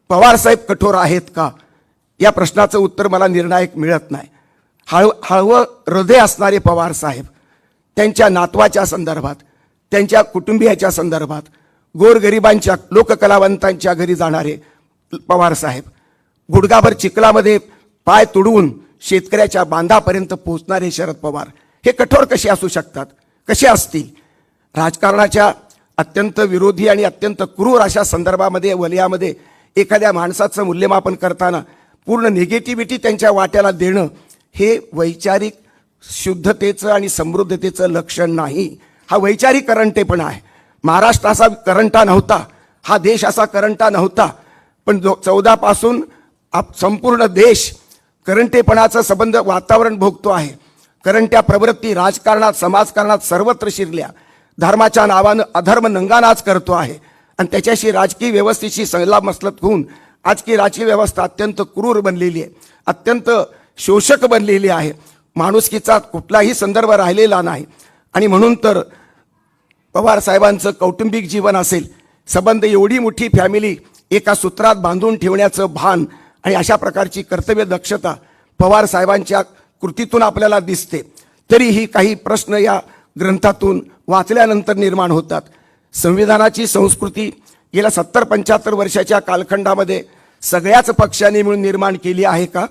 [SPEAKER 9] पवार साहेब कठोर आहेत का या प्रश्नाचं उत्तर मला निर्णायक मिळत नाही. हळवं हृदय असणारे पवार साहेब, त्यांच्या नातवाच्या संदर्भात, त्यांच्या कुटुंबियाच्या संदर्भात, गोरगरिबांच्या, लोककलावंतांच्या घरी जाणारे पवार साहेब, गुडघाभर चिखलामध्ये पाय तुडवून शेतकऱ्याच्या बांधापर्यंत पोहोचणारे शरद पवार, हे कठोर कसे असू शकतात, कसे असतील? राजकारणाच्या अत्यंत विरोधी आणि अत्यंत क्रूर अशा संदर्भामध्ये, वलयामध्ये एखाद्या माणसाचं मूल्यमापन करताना पूर्ण निगेटिव्हिटी त्यांच्या वाट्याला देणं हे वैचारिक शुद्धतेचं आणि समृद्धतेचं लक्षण नाही. हा वैचारिक करंटेपणा आहे. महाराष्ट्र असा करंटा नव्हता, हा देश असा करंटा नव्हता, पण 14 पासून संपूर्ण देश करंटेपणाचं संबंध वातावरण भोगतो आहे. करंट्या प्रवृत्ती राजकारणात, समाजकारणात सर्वत्र शिरल्या. धर्माच्या नावानं अधर्म नंगानाच करतो आहे आणि त्याच्याशी राजकीय व्यवस्थेशी सल्लामसलत होऊन आजची राजकीय व्यवस्था अत्यंत क्रूर बनलेली आहे, अत्यंत शोषक बनलेली आहे. माणुसकीचा कुठलाही संदर्भ राहिलेला नाही. आणि म्हणून तर पवार साहेबांचं कौटुंबिक जीवन असेल, संबंध, एवढी मोठी फॅमिली एका सूत्रात बांधून ठेवण्याचं भान आणि अशा प्रकारची कर्तव्य दक्षता पवार साहेबांच्या कृतीतून आपल्याला दिसते. तरीही काही प्रश्न या ग्रंथातून वाचल्यानंतर निर्माण होतात. संविधानाची संस्कृती गेल्या 70-75 वर्षाच्या कालखंडामध्ये सगळ्याच पक्षांनी मिळून निर्माण केली आहे का?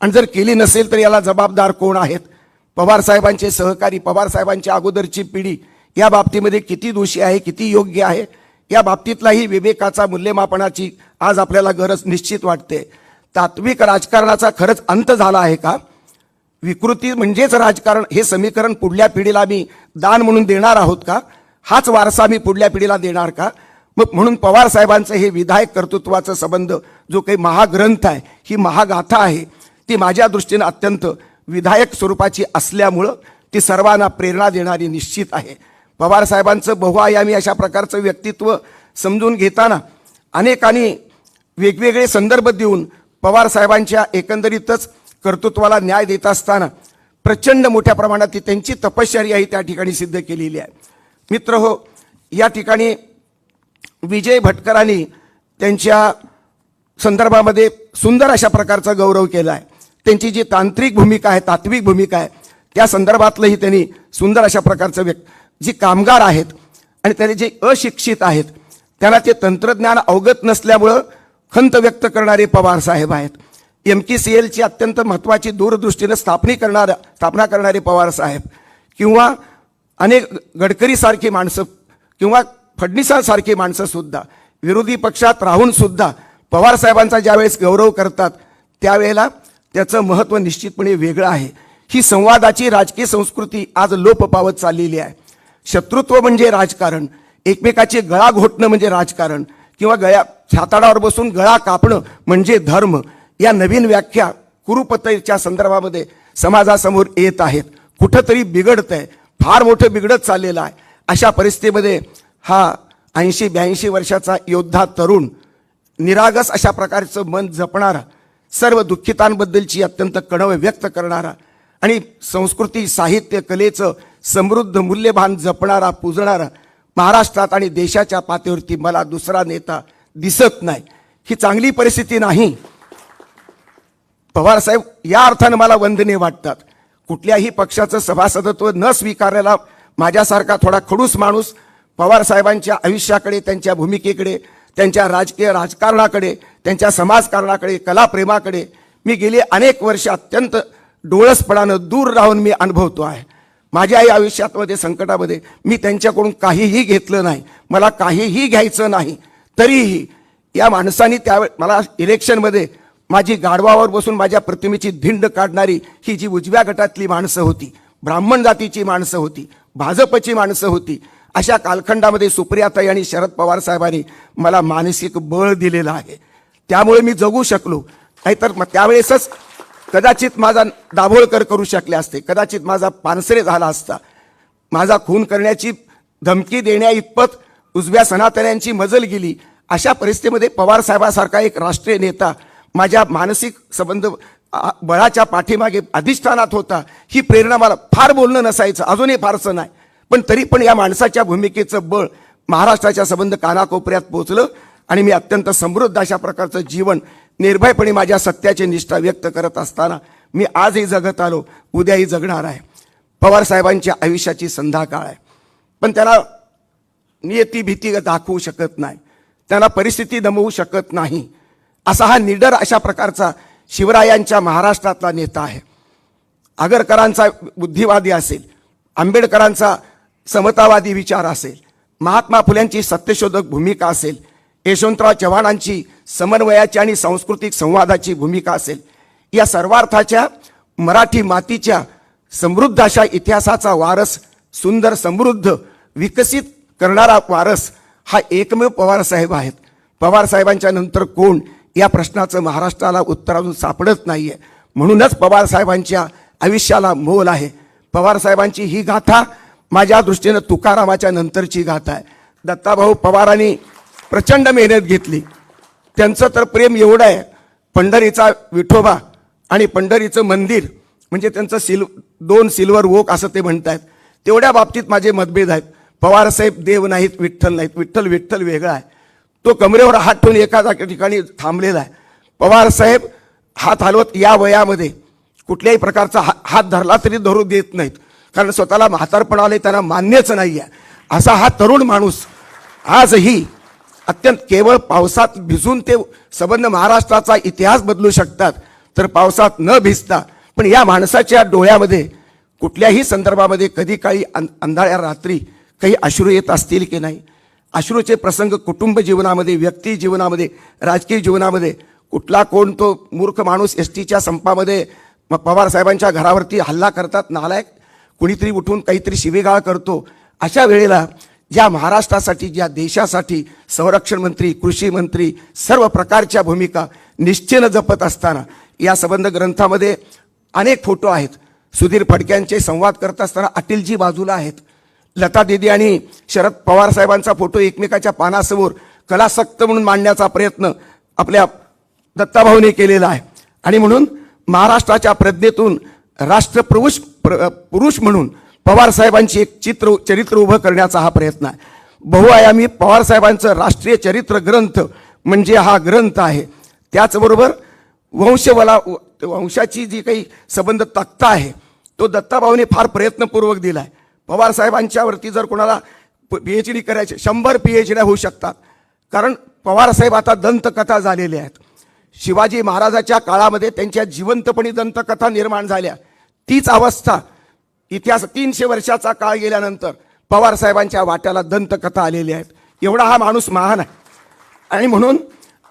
[SPEAKER 9] आणि जर केली नसेल तर याला जबाबदार कोण आहेत? पवार साहेबांचे सहकारी, पवार साहेबांच्या अगोदरची पिढी या बाबतीमध्ये किती दोषी आहे, किती योग्य आहे, या बाबतीतलाही विवेकाचा, मूल्यमापनाची आज आपल्याला गरज निश्चित वाटते. तात्विक राजकारणाचा खरंच अंत झाला आहे का? विकृती म्हणजेच राजकारण हे समीकरण पुढल्या पिढीला मी दान म्हणून देणार आहोत का? हाच वारसा मी पुढल्या पिढीला देणार का? मग म्हणून पवार साहेबांचं हे विधायक कर्तृत्वाचा संबंध जो काही महाग्रंथ आहे, ही महागाथा आहे, ती माझ्या दृष्टीनं अत्यंत विधायक स्वरूपाची असल्यामुळं ती सर्वांना प्रेरणा देणारी निश्चित आहे. पवार साहेबांचं बहुआयामी अशा प्रकारचं व्यक्तित्व समजून घेताना अनेकांनी वेगवेगळे संदर्भ देऊन पवार साहेबांच्या एकंदरीतच कर्तृत्वाला न्याय देत असताना प्रचंड मोठ्या प्रमाणात ती त्यांची तपश्चर्याही त्या ठिकाणी सिद्ध केलेली आहे. मित्र हो, या ठिकाणी विजय भटकरांनी त्यांच्या संदर्भामध्ये सुंदर अशा प्रकारचा गौरव केला आहे. त्यांची जी तांत्रिक भूमिका आहे, तात्विक भूमिका आहे, त्या संदर्भातलंही त्यांनी सुंदर अशा प्रकारचं जी कामगार आहेत आणि त्याने जे अशिक्षित आहेत त्यांना ते तंत्रज्ञान अवगत नसल्यामुळं खंत व्यक्त करणारे पवार साहेब आहेत. MKCLची अत्यंत महत्त्वाची दूरदृष्टीनं स्थापना करणारे पवार साहेब, किंवा अनेक गडकरीसारखी माणसं किंवा फडणवीसांसारखी माणसं सुद्धा विरोधी पक्षात राहून सुद्धा पवार साहेबांचा ज्यावेळेस गौरव करतात त्यावेळेला त्याचं महत्त्व निश्चितपणे वेगळं आहे. ही संवादाची राजकीय संस्कृती आज लोप पावत चाललेली आहे. शत्रुत्व म्हणजे राजकारण, एकमेकाचे गळा घोटणं म्हणजे राजकारण, किंवा छाताडावर बसून गळा कापणं म्हणजे धर्म, या नवीन व्याख्या कुरुपतेच्या संदर्भामध्ये समाजासमोर येत आहेत. कुठंतरी बिघडतंय, फार मोठं बिघडत चाललेलं आहे. अशा परिस्थितीमध्ये हा 80-82 वर्षाचा योद्धा तरुण, निरागस अशा प्रकारचं मन जपणारा, सर्व दुःखितांबद्दलची अत्यंत कळव व्यक्त करणारा आणि संस्कृती साहित्य कलेचं समृद्ध मूल्यभान जपणारा पूजणारा महाराष्ट्रात आणि देशाच्या पातळीवरती मला दुसरा नेता दिसत नाही. ही चांगली परिस्थिती नाही. पवारसाहेब या अर्थानं मला वंदनीय वाटतात. कुठल्याही पक्षाचं सभासदत्व न स्वीकारलेला माझ्यासारखा थोडा खडूस माणूस पवारसाहेबांच्या आयुष्याकडे, त्यांच्या भूमिकेकडे, त्यांच्या राजकीय राजकारणाकडे, त्यांच्या समाजकारणाकडे, कलाप्रेमाकडे मी गेली अनेक वर्ष अत्यंत डोळसपणानं दूर राहून मी अनुभवतो आहे. माझ्याही आयुष्यामध्ये संकटामध्ये मी त्यांच्याकडून काहीही घेतलं नाही, मला काहीही घ्यायचं नाही. तरीही या माणसांनी त्यावेळी मला इलेक्शनमध्ये माझी गाढवावर बसून माझ्या प्रतिमेची धिंड काढणारी ही जी उजव्या गटातली माणसं होती, ब्राह्मण जातीची माणसं होती, भाजपची माणसं होती, अशा कालखंडामध्ये सुप्रियाताई आणि शरद पवार साहेबांनी मला मानसिक बळ दिलेलं आहे. त्यामुळे मी जगू शकलो. नाहीतर त्यावेळेसच कदाचित माझा दाभोळकर करू शकले असते, कदाचित माझा पानसरे झाला असता. माझा खून करण्याची धमकी देण्या इतपत उजव्या सनातन्यांची मजल गेली. अशा परिस्थितीमध्ये पवार साहेबासारखा एक राष्ट्रीय नेता माझ्या मानसिक संबंध बळाच्या पाठीमागे अधिष्ठानात होता. ही प्रेरणा मला फार बोलणं नसायचं, अजूनही फारसं नाही, पण तरी पण या माणसाच्या भूमिकेचं बळ महाराष्ट्राच्या संबंध कानाकोपऱ्यात पोचलं आणि मी अत्यंत समृद्ध अशा प्रकारचं जीवन निर्भयपणे माझ्या सत्याची निष्ठा व्यक्त करत असताना मी आजही जगत आलो, उद्याही जगणार आहे. पवार साहेबांच्या आयुष्याची संध्याकाळ आहे, पण त्याला नियती भीती दाखवू शकत नाही, त्यांना परिस्थिती दमवू शकत नाही. असा हा निडर अशा प्रकारचा शिवरायांच्या महाराष्ट्रातला नेता आहे. आगरकरांचा बुद्धिवादी असेल, आंबेडकरांचा समतावादी विचार असेल, महात्मा फुल्यांची सत्यशोधक भूमिका असेल, यशवंतराव चव्हाणांची समन्वयाची आणि सांस्कृतिक संवादाची भूमिका असेल, या सर्वार्थाच्या मराठी मातीच्या समृद्ध अशा इतिहासाचा वारस, सुंदर समृद्ध विकसित करणारा वारस हा एकमेव पवारसाहेब आहेत. पवारसाहेबांच्या नंतर कोण या प्रश्नाचं महाराष्ट्राला उत्तर अजून सापडत नाही आहे. म्हणूनच पवारसाहेबांच्या आयुष्याला मोल आहे. पवारसाहेबांची ही गाथा माझ्या दृष्टीनं तुकारामाच्या नंतरची गाथा आहे. दत्ताभाऊ पवारांनी प्रचंड मेहनत घेतली. त्यांचं तर प्रेम एवढं आहे, पंढरीचा विठोबा आणि पंढरीचं मंदिर म्हणजे त्यांचं दोन सिल्वर वोक असं ते म्हणतायत. तेवढ्या बाबतीत माझे मतभेद आहेत. पवारसाहेब देव नाहीत, विठ्ठल नाहीत. विठ्ठल वेगळा आहे, तो कमरेवर हात ठेवून एका ठिकाणी थांबलेला आहे. पवारसाहेब हात हलवत या वयामध्ये कुठल्याही प्रकारचा हात धरला तरी धरू देत नाहीत, कारण स्वतःला म्हातारपण आले त्यांना मान्यच नाही आहे. असा हा तरुण माणूस आजही अत्यंत केवळ पावसात भिजून ते संबंध महाराष्ट्राचा इतिहास बदलू शकतात, तर पावसात न भिजता पण या माणसाच्या डोळ्यामध्ये कुठल्याही संदर्भामध्ये कधी काळी अंधाऱ्या रात्री काही अश्रू येत असतील की नाही? अश्रूचे प्रसंग कुटुंब जीवनामध्ये, व्यक्ती जीवनामध्ये, राजकीय जीवनामध्ये कुठला कोण तो मूर्ख माणूस एस टीच्या संपामध्ये पवारसाहेबांच्या घरावरती हल्ला करतात, नालायक कुणीतरी उठून काहीतरी शिवीगाळ करतो. अशा वेळेला ज्या महाराष्ट्रासाठी, ज्या देशासाठी संरक्षण मंत्री, कृषी मंत्री सर्व प्रकारच्या भूमिका निश्चयनं जपत असताना या संबंध ग्रंथामध्ये अनेक फोटो आहेत. सुधीर फडक्यांचे संवाद करत असताना अटीलजी बाजूला आहेत, लता दीदी आणि शरद पवार साहेबांचा फोटो एकमेकाच्या पानासमोर कलासक्त म्हणून मांडण्याचा प्रयत्न आपल्या दत्ताभाऊने केलेला आहे. आणि म्हणून महाराष्ट्राच्या प्रज्ञेतून पुरुष म्हणून पवार साहेबांची एक चरित्र उभं करण्याचा हा प्रयत्न आहे. बहुआयामी पवार साहेबांचं राष्ट्रीय चरित्र ग्रंथ म्हणजे हा ग्रंथ आहे. त्याचबरोबर वंशाची जी काही संबंध तक्ता आहे तो दत्ताभाऊने फार प्रयत्नपूर्वक दिला आहे. पवार साहेबांच्यावरती जर कोणाला PhD करायचे 100 PhD होऊ शकतात, कारण पवारसाहेब आता दंतकथा झालेल्या आहेत. शिवाजी महाराजाच्या काळामध्ये त्यांच्या जिवंतपणी दंतकथा निर्माण झाल्या. तीच अवस्था इतिहास 300 वर्षाचा काळ गेल्यानंतर पवारसाहेबांच्या वाट्याला दंतकथा आलेल्या आहेत. एवढा हा माणूस महान आहे. आणि म्हणून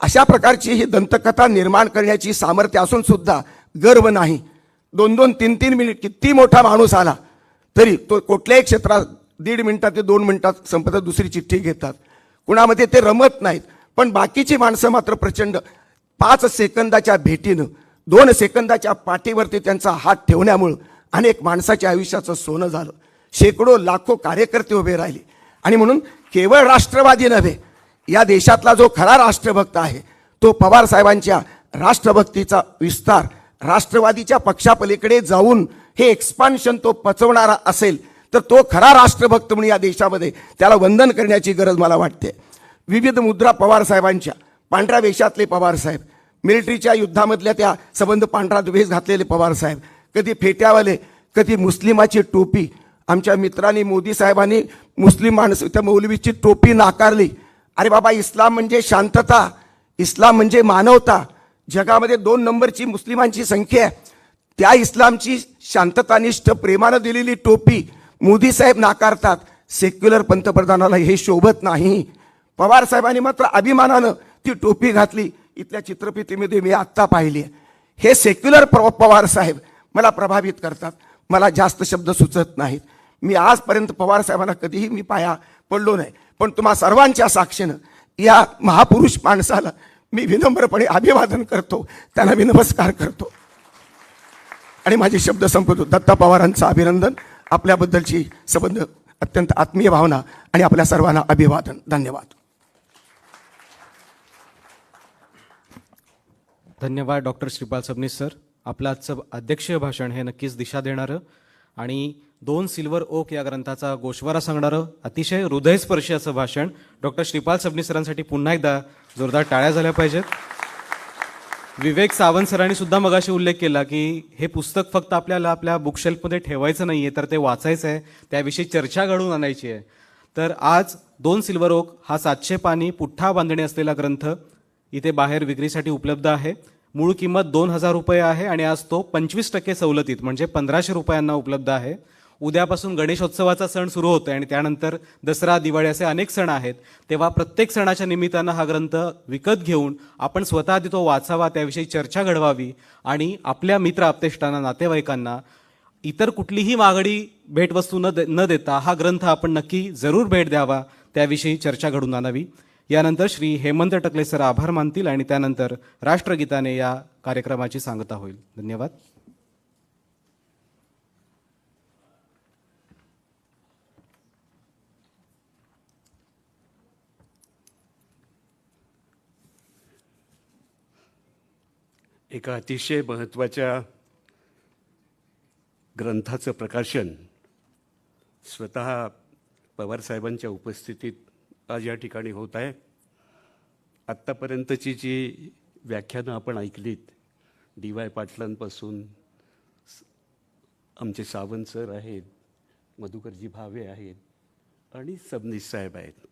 [SPEAKER 9] अशा प्रकारची ही दंतकथा निर्माण करण्याची सामर्थ्य असून सुद्धा गर्व नाही. 2-2, 3-3 मिनिट किती मोठा माणूस आला तरी तो कुठल्याही क्षेत्रात 1.5 मिनिटात ते 2 मिनिटात संपत दुसरी चिठ्ठी घेतात. कुणामध्ये ते रमत नाहीत. पण बाकीची माणसं मात्र प्रचंड 5 सेकंदाच्या भेटीनं 2 सेकंदाच्या पाठीवरती त्यांचा हात ठेवण्यामुळं अनेक माणसाच्या आयुष्याचं सोनं झालं. शेकडो लाखो कार्यकर्ते उभे राहिले. आणि म्हणून केवळ राष्ट्रवादी नव्हे, या देशातला जो खरा राष्ट्रभक्त आहे तो पवार साहेबांच्या राष्ट्रभक्तीचा विस्तार, राष्ट्रवादीच्या पक्षापलीकडे जाऊन हे एक्सपान्शन तो पचवणारा असेल तर तो खरा राष्ट्रभक्त म्हणून या देशामध्ये त्याला वंदन करण्याची गरज मला वाटते. विविध मुद्रा पवारसाहेबांच्या, पांढऱ्या वेशातले पवारसाहेब, मिलिटरीच्या युद्धामधल्या त्या संबंध पांढरा वेश घातलेले पवारसाहेब, कधी फेट्यावाले, कधी मुस्लिमाची टोपी. आमच्या मित्रांनी, मोदी साहेबांनी मुस्लिम माणसं त्या मौलवीची टोपी नाकारली. अरे बाबा, इस्लाम म्हणजे शांतता, इस्लाम म्हणजे मानवता. जगामध्ये 2 नंबरची मुस्लिमांची संख्या आहे. त्या इस्लामची शांततानिष्ठ प्रेमानं दिलेली टोपी मोदी साहेब नाकारतात. सेक्युलर पंतप्रधानाला हे शोभत नाही. पवार साहेबांनी मात्र अभिमानानं ती टोपी घातली. इथल्या चित्रफितीमध्ये मी आत्ता पाहिली आहे. हे सेक्युलर पवार साहेब मला प्रभावित करतात. मला जास्त शब्द सुचत नाहीत. मी आजपर्यंत पवार साहेबांना कधीही मी पाया पडलो नाही, पण तुम्हा सर्वांच्या साक्षीनं या महापुरुष माणसाला मी विनम्रपणे अभिवादन करतो, त्यांना मी नमस्कार करतो आणि माझे शब्द संपवतो. दत्ता पवारांचं अभिनंदन, आपल्याबद्दलची संबंध अत्यंत आत्मीय भावना आणि आपल्या सर्वांना अभिवादन. धन्यवाद.
[SPEAKER 4] धन्यवाद डॉक्टर श्रीपाल सबनीस सर. आपलं आजचं अध्यक्षीय भाषण हे नक्कीच दिशा देणारं आणि 2 सिल्वर ओक या ग्रंथाचा गोषवारा सांगणारं अतिशय हृदयस्पर्शी असं भाषण डॉक्टर श्रीपाल सबनीस सरांसाठी पुन्हा एकदा जोरदार टाळ्या झाल्या पाहिजेत. विवेक सावंत सरांनी सुद्धा मगाशी उल्लेख केला की हे पुस्तक फक्त आपल्याला आपल्या बुकशेल्फमध्ये ठेवायचं नाही आहे, तर ते वाचायचं आहे, त्याविषयी चर्चा घडवून आणायची आहे. तर आज 2 सिल्वर ओक हा 700 पानी पुठ्ठा बांधणी असलेला ग्रंथ इथे बाहेर विक्रीसाठी उपलब्ध आहे. मूळ किंमत 2000 रुपये आहे आणि आज तो 25% सवलतीत म्हणजे 1500 रुपयांना उपलब्ध आहे. उद्यापासून गणेशोत्सवाचा सण सुरू होतो आणि त्यानंतर दसरा, दिवाळी असे अनेक सण आहेत. तेव्हा प्रत्येक सणाच्या निमित्तानं हा ग्रंथ विकत घेऊन आपण स्वतः आधी तो वाचावा, त्याविषयी चर्चा घडवावी आणि आपल्या मित्र आपतेष्टांना, नातेवाईकांना इतर कुठलीही महागडी भेटवस्तू न देता हा ग्रंथ आपण नक्की जरूर भेट द्यावा, त्याविषयी चर्चा घडून आणावी. यानंतर श्री हेमंत टकले सर आभार मानतील आणि त्यानंतर राष्ट्रगीताने या कार्यक्रमाची सांगता होईल. धन्यवाद.
[SPEAKER 5] एका अतिशय महत्त्वाच्या ग्रंथाचं प्रकाशन स्वतः पवारसाहेबांच्या उपस्थितीत आज या ठिकाणी होत आहे. आत्तापर्यंतची जी व्याख्यानं आपण ऐकलीत, DY पाटलांपासून आमचे सावंत सर आहेत, मधुकरजी भावे आहेत आणि सबनीस साहेब आहेत.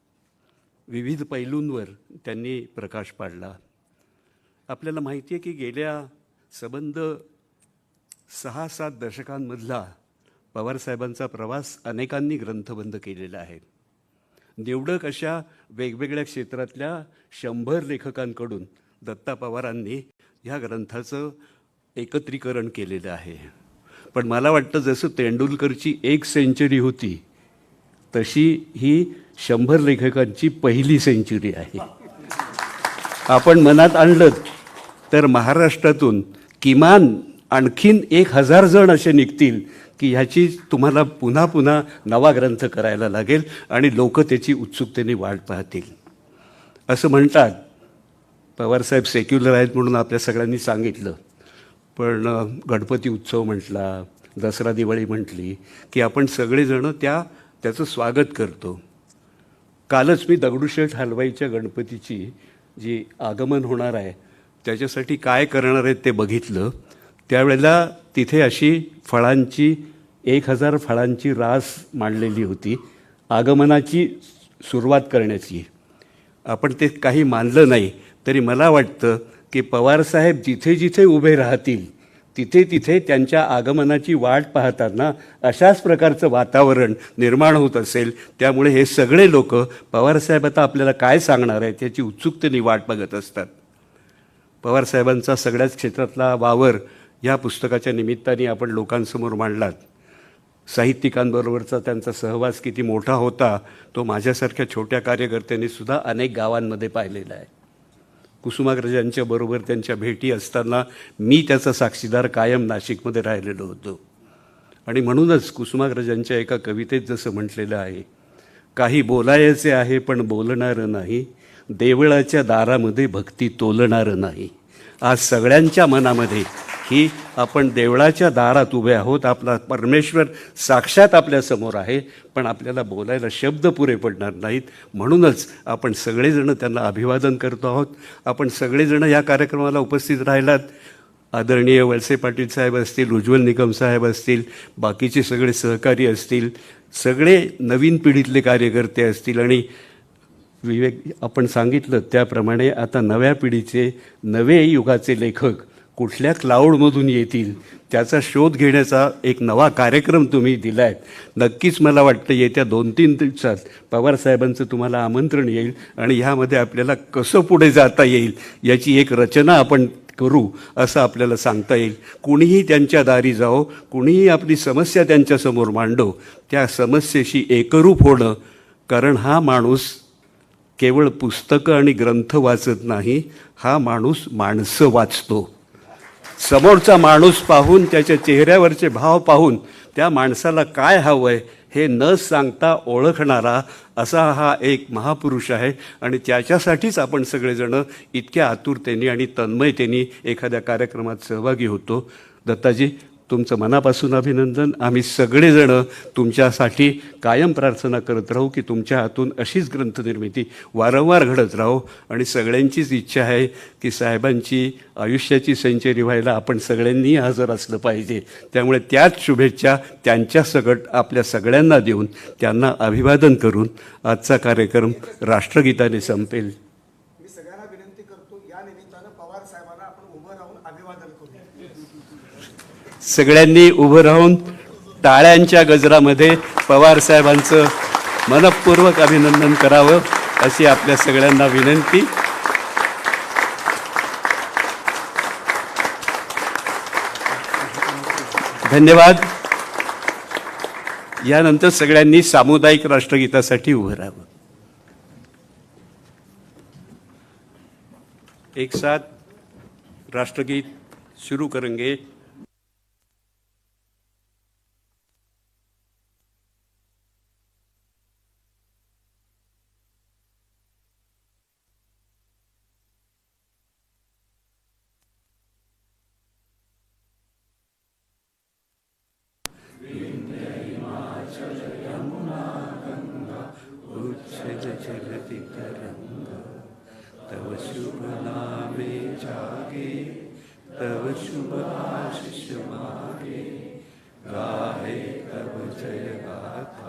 [SPEAKER 5] विविध पैलूंवर त्यांनी प्रकाश पाडला. आपल्याला माहिती आहे की गेल्या संबंध 6-7 दशकांमधला पवारसाहेबांचा प्रवास अनेकांनी ग्रंथबंध केलेला आहे. निवडक अशा वेगवेगळ्या क्षेत्रातल्या 100 लेखकांकडून दत्ता पवारांनी ह्या ग्रंथाचं एकत्रीकरण केलेलं आहे. पण मला वाटतं जसं तेंडुलकरची 1 सेंचुरी होती तशी ही 100 लेखकांची पहिली सेंचुरी आहे. आपण मनात आणलं तर महाराष्ट्रातून किमान आणखीन 1000 जण असे निघतील की ह्याची तुम्हाला पुन्हा पुन्हा नवा ग्रंथ करायला लागेल आणि लोक त्याची उत्सुकतेने वाट पाहतील. असं म्हणतात, पवारसाहेब सेक्युलर आहेत म्हणून आपल्या सगळ्यांनी सांगितलं, पण गणपती उत्सव म्हटला, दसरा दिवाळी म्हटली की आपण सगळेजणं त्याचं स्वागत करतो. कालच मी दगडूशेठ हलवाईच्या गणपतीची जी आगमन होणार आहे त्याच्यासाठी काय करणार आहेत ते बघितलं. त्यावेळेला तिथे अशी फळांची 1000 फळांची रास मांडलेली होती आगमनाची सुरुवात करण्याची. आपण ते काही मानलं नाही तरी मला वाटतं की पवारसाहेब जिथे जिथे उभे राहतील तिथे तिथे त्यांच्या आगमनाची वाट पाहताना अशाच प्रकारचं वातावरण निर्माण होत असेल. त्यामुळे हे सगळे लोक पवारसाहेब आता आपल्याला काय सांगणार आहेत याची उत्सुकतेने वाट बघत असतात. पवारसाहेबांचा सगळ्याच क्षेत्रातला वावर या पुस्तकाच्या निमित्ताने आपण लोकांसमोर मांडलात. साहित्यिकांबरोबरचा त्यांचा सहवास किती मोठा होता तो माझ्यासारख्या छोट्या कार्यकर्त्यांनी सुद्धा अनेक गावांमध्ये पाहिलेला आहे. कुसुमाग्रजांच्या बरोबर त्यांच्या भेटी असताना मी त्याचा साक्षीदार कायम नाशिकमध्ये राहिलेलो होतो. आणि म्हणूनच कुसुमाग्रजांच्या एका कवितेत जसं म्हटलेलं आहे, काही बोलायचे आहे पण बोलणारं नाही, देवळाच्या दारामध्ये भक्ती तोलणारं नाही. आज सगळ्यांच्या मनामध्ये ही आपण देवळाच्या दारात उभे आहोत, आपला परमेश्वर साक्षात आपल्यासमोर आहे, पण आपल्याला बोलायला शब्द पुरे पडणार नाहीत. म्हणूनच आपण सगळेजण त्यांना अभिवादन करतो आहोत. आपण सगळेजण या कार्यक्रमाला उपस्थित राहिलात. आदरणीय वळसे पाटील साहेब असतील, उज्ज्वल निकम साहेब असतील, बाकीचे सगळे सहकारी असतील, सगळे नवीन पिढीतले कार्यकर्ते असतील आणि विवेक आपण सांगितलं त्याप्रमाणे आता नव्या पिढीचे नवे युगाचे लेखक कुठल्या क्लाउडमधून येतील त्याचा शोध घेण्याचा एक नवा कार्यक्रम तुम्ही दिला आहे. नक्कीच मला वाटतं येत्या 2-3 दिवसात पवारसाहेबांचं तुम्हाला आमंत्रण येईल आणि ह्यामध्ये आपल्याला कसं पुढे जाता येईल याची एक रचना आपण करू असं आपल्याला सांगता येईल. कुणीही त्यांच्या दारी जाओ, कुणीही आपली समस्या त्यांच्यासमोर मांडो, त्या समस्येशी एकरूप होणं, कारण हा माणूस केवळ पुस्तकं आणि ग्रंथ वाचत नाही, हा माणूस माणसं वाचतो. समोरचा माणूस पाहून त्याच्या चेहऱ्यावरचे भाव पाहून त्या माणसाला काय हवं आहे हे न सांगता ओळखणारा असा हा एक महापुरुष आहे आणि त्याच्यासाठीच आपण सगळेजण इतक्या आतुरतेने आणि तन्मयतेने एखाद्या कार्यक्रमात सहभागी होतो. दत्ताजी, तुमचं मनापासून अभिनंदन. आम्ही सगळेजण तुमच्यासाठी कायम प्रार्थना करत राहू की तुमच्या हातून अशीच ग्रंथनिर्मिती वारंवार घडत राहो आणि सगळ्यांचीच इच्छा आहे की साहेबांची आयुष्याची सेंचुरी व्हायला आपण सगळ्यांनी हजर असलं पाहिजे. त्यामुळे त्याच शुभेच्छा त्यांच्या सकट आपल्या सगळ्यांना देऊन त्यांना अभिवादन करून आजचा कार्यक्रम राष्ट्रगीताने संपेल.
[SPEAKER 9] मी सगळ्यांना विनंती करतो, या निमित्तानं पवार साहेबांना आपण उभं राहून अभिवादन करू.
[SPEAKER 5] सगळ्यांनी उभं राहून टाळ्यांच्या गजरामध्ये पवार साहेबांचं मनपूर्वक अभिनंदन करावं अशी आपल्या सगळ्यांना विनंती. धन्यवाद. यानंतर सगळ्यांनी सामुदायिक राष्ट्रगीतासाठी उभं राहावं. एक साथ राष्ट्रगीत शुरू करेंगे. तव शुभ नामे जागे, तव शुभ आशीष मागे, गाहे तव जय गाथा.